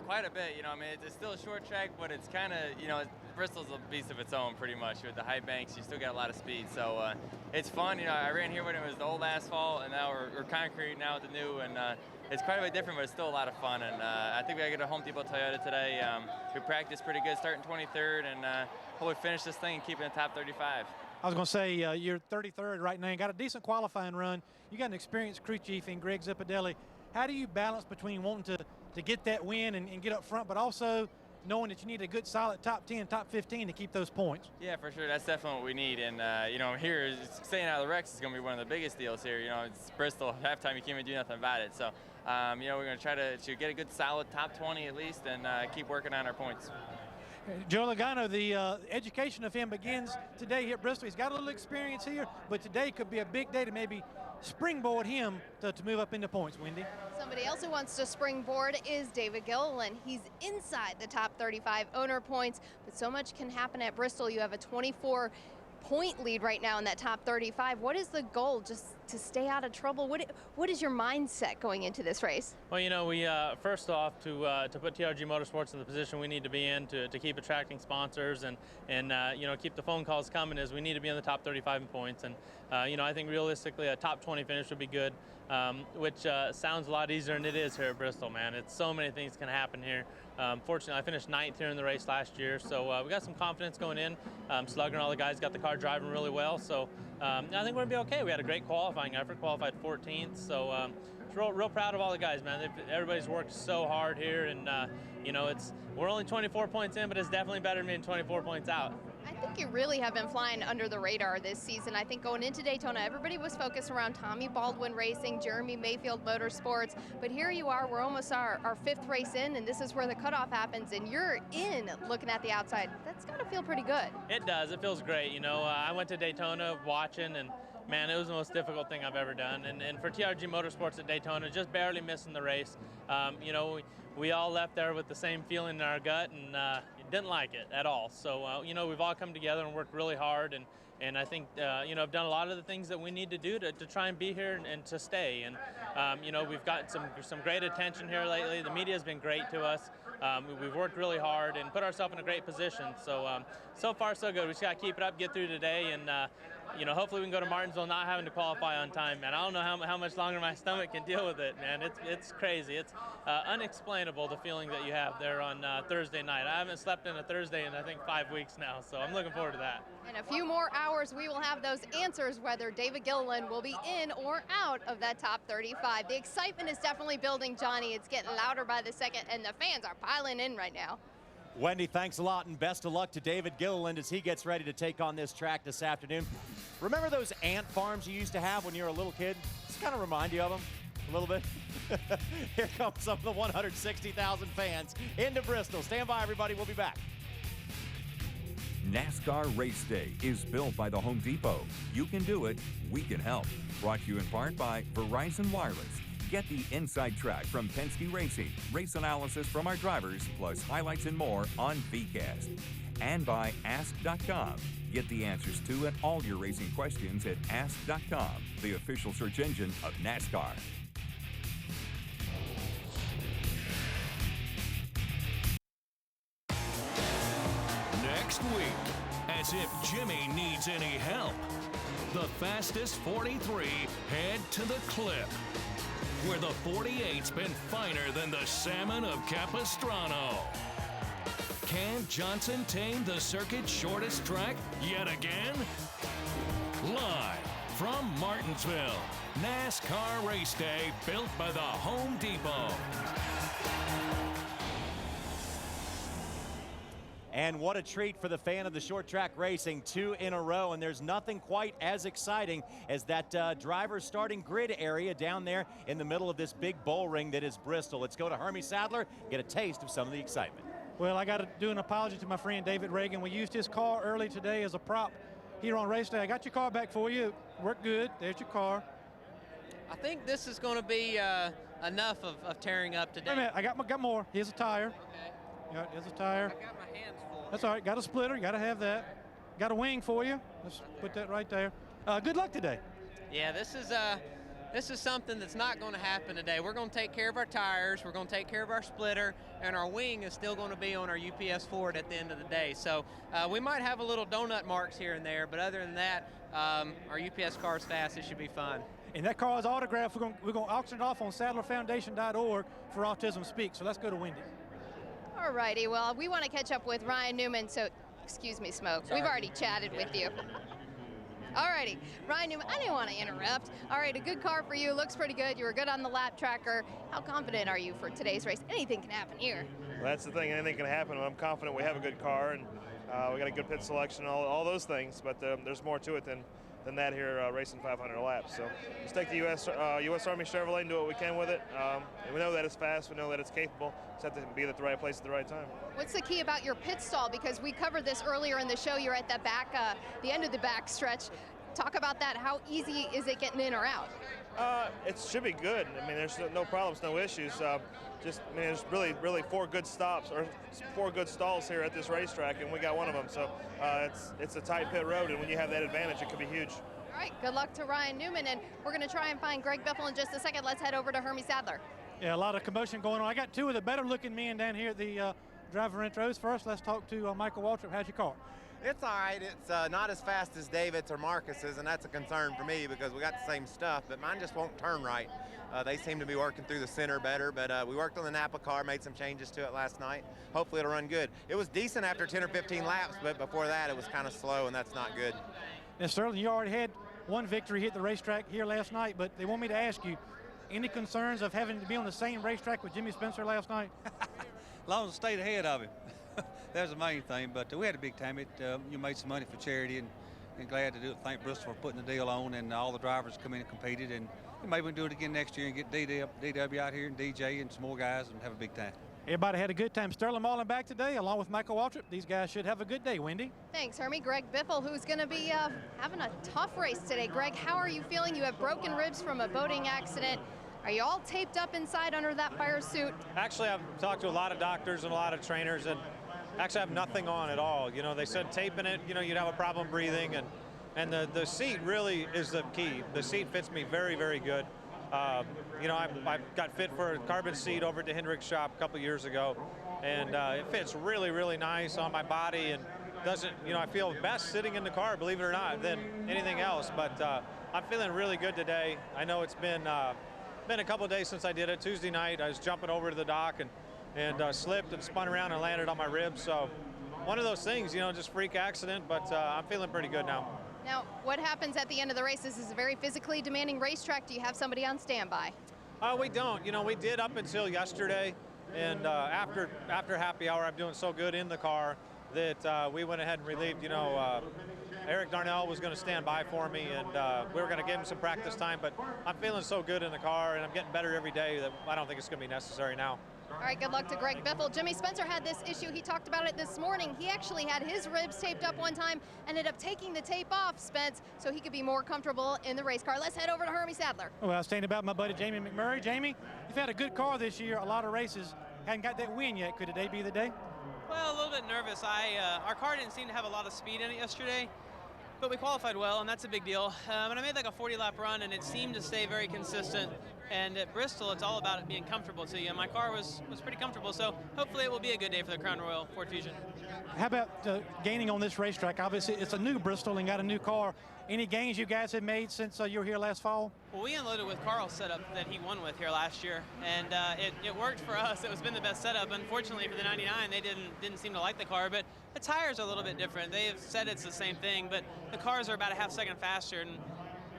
quite a bit. I mean, it's still a short track, but it's kind of, Bristol's a beast of its own pretty much. With the high banks, you still got a lot of speed. So it's fun. I ran here when it was the old asphalt, and now we're concrete now with the new, and it's quite a bit different, but it's still a lot of fun. And I think we got to get a Home Depot Toyota today. We practiced pretty good, starting 23rd, and hopefully finish this thing and keep it in the top 35. I was going to say, you're 33rd right now. You got a decent qualifying run. You got an experienced crew chief in Greg Zipadelli. How do you balance between wanting to get that win and get up front, but also knowing that you need a good solid top 10, top 15 to keep those points? Yeah, for sure. That's definitely what we need. And, here, staying out of the wrecks is going to be one of the biggest deals here. It's Bristol. Halftime, you can't even do nothing about it. So, we're going to try to get a good solid top 20 at least and keep working on our points. Joe Logano, the education of him begins today here at Bristol. He's got a little experience here, but today could be a big day to maybe springboard him to move up into points, Wendy. Somebody else who wants to springboard is David Gilliland. He's inside the top 35 owner points, but so much can happen at Bristol. You have a 24-point lead right now in that top 35. What is the goal, just to stay out of trouble? What is your mindset going into this race? Well, we first off to put TRG Motorsports in the position we need to be in to keep attracting sponsors and keep the phone calls coming, as we need to be in the top 35 in points. And I think realistically a top 20 finish would be good, which sounds a lot easier than it is here at Bristol, man. It's so many things can happen here. Fortunately, I finished 9th here in the race last year, so we got some confidence going in. Slugger and all the guys got the car driving really well, so I think we're going to be okay. We had a great qualifying effort, qualified 14th, so real proud of all the guys, man. Everybody's worked so hard here, and we're only 24 points in, but it's definitely better than being 24 points out. I think you really have been flying under the radar this season. I think going into Daytona, everybody was focused around Tommy Baldwin Racing, Jeremy Mayfield Motorsports, but here you are, we're almost our 5th race in, and this is where the cutoff happens, and you're in looking at the outside. That's got to feel pretty good. It does. It feels great. I went to Daytona watching, and man, it was the most difficult thing I've ever done. And for TRG Motorsports at Daytona, just barely missing the race. We all left there with the same feeling in our gut, and didn't like it at all. So, we've all come together and worked really hard, and I think, I've done a lot of the things that we need to do to try and be here and to stay. And, we've got some great attention here lately. The media has been great to us. We've worked really hard and put ourselves in a great position. So, so far so good. We just got to keep it up, get through today, and hopefully we can go to Martinsville not having to qualify on time, man. I don't know how much longer my stomach can deal with it, man. It's crazy. It's unexplainable, the feeling that you have there on Thursday night. I haven't slept in a Thursday in, I think, 5 weeks now, so I'm looking forward to that. In a few more hours, we will have those answers whether David Gilliland will be in or out of that top 35. The excitement is definitely building, Johnny. It's getting louder by the second, and the fans are piling in right now. Wendy, thanks a lot, and best of luck to David Gilliland as he gets ready to take on this track this afternoon. Remember those ant farms you used to have when you were a little kid? Just kind of remind you of them a little bit. Here comes some of the 160,000 fans into Bristol. Stand by, everybody. We'll be back. NASCAR Race Day is built by the Home Depot. You can do it. We can help. Brought to you in part by Verizon Wireless. Get the inside track from Penske Racing, race analysis from our drivers, plus highlights and more on VCast. and by Ask.com. Get the answers to and all your racing questions at Ask.com, the official search engine of NASCAR. Next week, as if Jimmy needs any help, the fastest 43 head to the clip, where the 48's been finer than the salmon of Capistrano. Can Johnson tame the circuit's shortest track yet again? Live from Martinsville, NASCAR Race Day, built by the Home Depot. And what a treat for the fan of the short track racing, 2 in a row, and there's nothing quite as exciting as that driver's starting grid area down there in the middle of this big bull ring that is Bristol. Let's go to Hermie Sadler, get a taste of some of the excitement. Well, I got to do an apology to my friend David Reagan. We used his car early today as a prop here on race day. I got your car back for you. Worked good. There's your car. I think this is going to be enough of tearing up today. Wait a minute, I got more. Here's a tire. Okay. Yeah, here's a tire. I got my hands full. That's all right. Got a splitter. Got to have that. Got a wing for you. Let's put that right there. Good luck today. Yeah, this is something that's not going to happen today. We're going to take care of our tires. We're going to take care of our splitter, and our wing is still going to be on our UPS Ford at the end of the day. So we might have a little donut marks here and there, but other than that, our UPS car is fast. It should be fun. And that car is autographed. We're going to auction it off on SadlerFoundation.org for Autism Speak. So let's go to Wendy. All righty, well, we want to catch up with Ryan Newman, so excuse me, Smoke. Sorry. We've already chatted with you. All righty, Ryan Newman, I didn't want to interrupt. All right, a good car for you, looks pretty good. You were good on the lap tracker. How confident are you for today's race? Anything can happen here. Well, that's the thing, anything can happen. I'm confident we have a good car, and we got a good pit selection, all those things, but there's more to it than that here racing 500 laps. So just take the U.S. Army Chevrolet and do what we can with it. And we know that it's fast, we know that it's capable, just have to be at the right place at the right time. What's the key about your pit stall? Because we covered this earlier in the show. You're at the back, the end of the back stretch. Talk about that. How easy is it getting in or out? It should be good. I mean, there's no problems, no issues. There's really 4 good stops or 4 good stalls here at this racetrack, and we got one of them. So it's a tight pit road, and when you have that advantage, it could be huge. All right, good luck to Ryan Newman, and we're going to try and find Greg Biffle in just a second. Let's head over to Hermie Sadler. Yeah, a lot of commotion going on. I got 2 of the better-looking men down here at the driver intros. First, let's talk to Michael Waltrip. How's your car? It's all right. It's not as fast as David's or Marcus's, and that's a concern for me because we got the same stuff, but mine just won't turn right. They seem to be working through the center better, but we worked on the Napa car, made some changes to it last night. Hopefully it'll run good. It was decent after 10 or 15 laps, but before that it was kind of slow, and that's not good. Now, Sterling, you already had one victory hit the racetrack here last night, but they want me to ask you, any concerns of having to be on the same racetrack with Jimmy Spencer last night? As long as I stayed ahead of him. That was the main thing, but we had a big time. You made some money for charity, and glad to do it. Thank Bristol for putting the deal on, and all the drivers come in and competed, and maybe we can do it again next year and get DW out here and DJ and some more guys and have a big time. Everybody had a good time. Sterling Marlin back today, along with Michael Waltrip. These guys should have a good day, Wendy. Thanks, Hermie. Greg Biffle, who's going to be having a tough race today. Greg, how are you feeling? You have broken ribs from a boating accident. Are you all taped up inside under that fire suit? Actually, I've talked to a lot of doctors and a lot of trainers, and actually I have nothing on at all. You know, they said taping it, you know, you'd have a problem breathing, and the seat really is the key. The seat fits me very, very good. You know, I got fit for a carbon seat over at the Hendrick's shop a couple years ago, and it fits really, really nice on my body, and doesn't, you know, I feel best sitting in the car, believe it or not, than anything else. But I'm feeling really good today. I know it's been a couple of days since I did it. Tuesday night, I was jumping over to the dock and slipped and spun around and landed on my ribs. So one of those things, you know, just freak accident, but I'm feeling pretty good now. Now, what happens at the end of the race? This is a very physically demanding racetrack. Do you have somebody on standby? We don't. You know, we did up until yesterday, and after happy hour, I'm doing so good in the car that we went ahead and relieved, you know, Eric Darnell was going to stand by for me, and we were going to give him some practice time, but I'm feeling so good in the car, and I'm getting better every day that I don't think it's going to be necessary now. All right, good luck to Greg Biffle. Jimmy Spencer had this issue. He talked about it this morning. He actually had his ribs taped up one time, ended up taking the tape off, Spence, so he could be more comfortable in the race car. Let's head over to Hermie Sadler. Well, I was saying about my buddy Jamie McMurray. Jamie, you've had a good car this year, a lot of races. Hadn't got that win yet. Could today be the day? Well, a little bit nervous. Our car didn't seem to have a lot of speed in it yesterday, but we qualified well, and that's a big deal. And I made like a 40-lap run, and it seemed to stay very consistent. And at Bristol, it's all about it being comfortable to you. And my car was pretty comfortable, so hopefully it will be a good day for the Crown Royal Ford Fusion. How about gaining on this racetrack? Obviously, it's a new Bristol and got a new car. Any gains you guys have made since you were here last fall? Well, we unloaded with Carl's setup that he won with here last year, and it worked for us. It was been the best setup. Unfortunately for the 99, they didn't seem to like the car, but the tires are a little bit different. They have said it's the same thing, but the cars are about a half second faster, and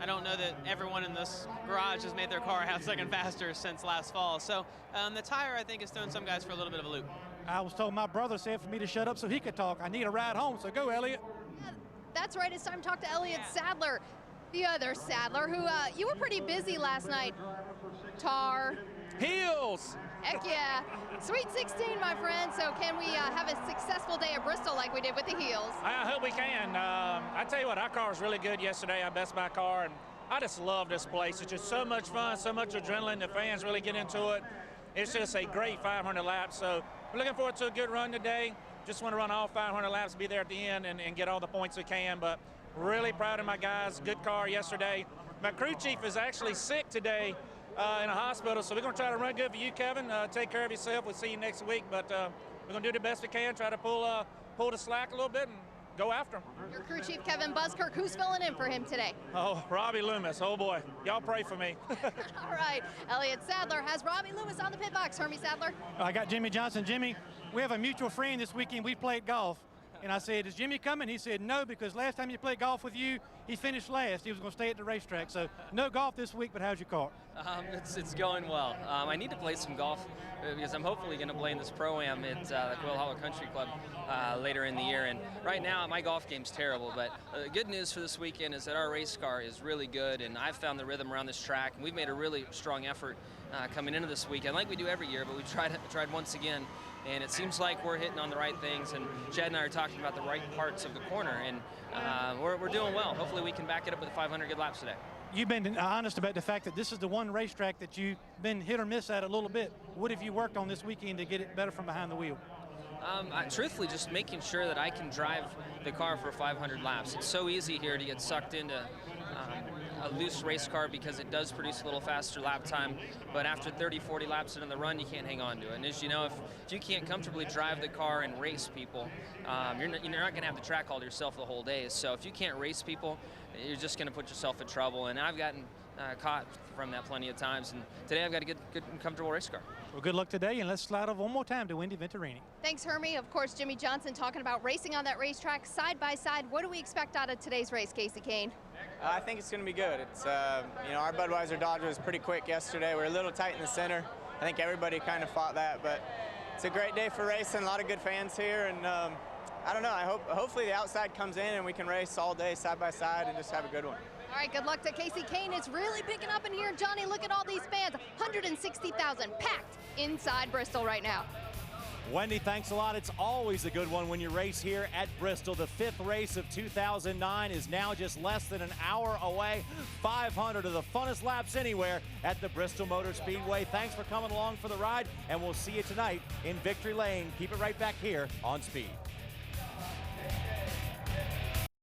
I don't know that everyone in this garage has made their car a half second faster since last fall. So the tire, I think, is throwing some guys for a little bit of a loop. I was told my brother said for me to shut up so he could talk. I need a ride home, so go, Elliott. Yeah, that's right. It's time to talk to Elliott Sadler, the other Sadler, who you were pretty busy last night. Tar. Heels. Heck yeah. Sweet 16, my friend. So can we have a successful day at Bristol like we did with the heels? I hope we can. I tell you what, our car was really good yesterday. I best my car, and I just love this place. It's just so much fun, so much adrenaline. The fans really get into it. It's just a great 500 laps. So we're looking forward to a good run today. Just want to run all 500 laps, be there at the end, and get all the points we can. But really proud of my guys. Good car yesterday. My crew chief is actually sick today in a hospital, so we're going to try to run good for you, Kevin. Take care of yourself. We'll see you next week. But we're going to do the best we can, try to pull the slack a little bit and go after him. Your crew chief, Kevin Buskirk, who's filling in for him today? Oh, Robbie Loomis. Oh, boy. Y'all pray for me. All right. Elliott Sadler has Robbie Loomis on the pit box. Hermie Sadler. I got Jimmy Johnson. Jimmy, we have a mutual friend this weekend. We played golf. And I said, is Jimmy coming? He said, no, because last time he played golf with you, he finished last. He was going to stay at the racetrack. So no golf this week, but how's your car? It's going well. I need to play some golf because I'm hopefully going to play in this Pro-Am at the Quail Hollow Country Club later in the year. And right now, my golf game's terrible. But good news for this weekend is that our race car is really good, and I've found the rhythm around this track. And we've made a really strong effort coming into this weekend, like we do every year, but we tried once again. And it seems like we're hitting on the right things, and Chad and I are talking about the right parts of the corner, and we're doing well. Hopefully we can back it up with 500 good laps today. You've been honest about the fact that this is the one racetrack that you've been hit or miss at a little bit. What have you worked on this weekend to get it better from behind the wheel? Truthfully, just making sure that I can drive the car for 500 laps. It's so easy here to get sucked into a loose race car because it does produce a little faster lap time, but after 30, 40 laps into the run, you can't hang on to it. And as you know, if you can't comfortably drive the car and race people, you're not going to have the track all to yourself the whole day. So if you can't race people, you're just going to put yourself in trouble. And I've gotten caught from that plenty of times, and today I've got a good and comfortable race car. Well, good luck today, and let's slide over one more time to Wendy Venturini. Thanks, Hermie. Of course, Jimmy Johnson talking about racing on that racetrack side by side. What do we expect out of today's race, Casey Kane? I think it's going to be good. It's our Budweiser Dodge was pretty quick yesterday. We're a little tight in the center. I think everybody kind of fought that, but it's a great day for racing. A lot of good fans here, and I don't know. Hopefully the outside comes in and we can race all day side by side and just have a good one. All right, good luck to Casey Kane. It's really picking up in here. Johnny, look at all these fans. 160,000 packed inside Bristol right now. Wendy, thanks a lot. It's always a good one when you race here at Bristol. The 5th race of 2009 is now just less than an hour away. 500 of the funnest laps anywhere at the Bristol Motor Speedway. Thanks for coming along for the ride, and we'll see you tonight in Victory Lane. Keep it right back here on Speed.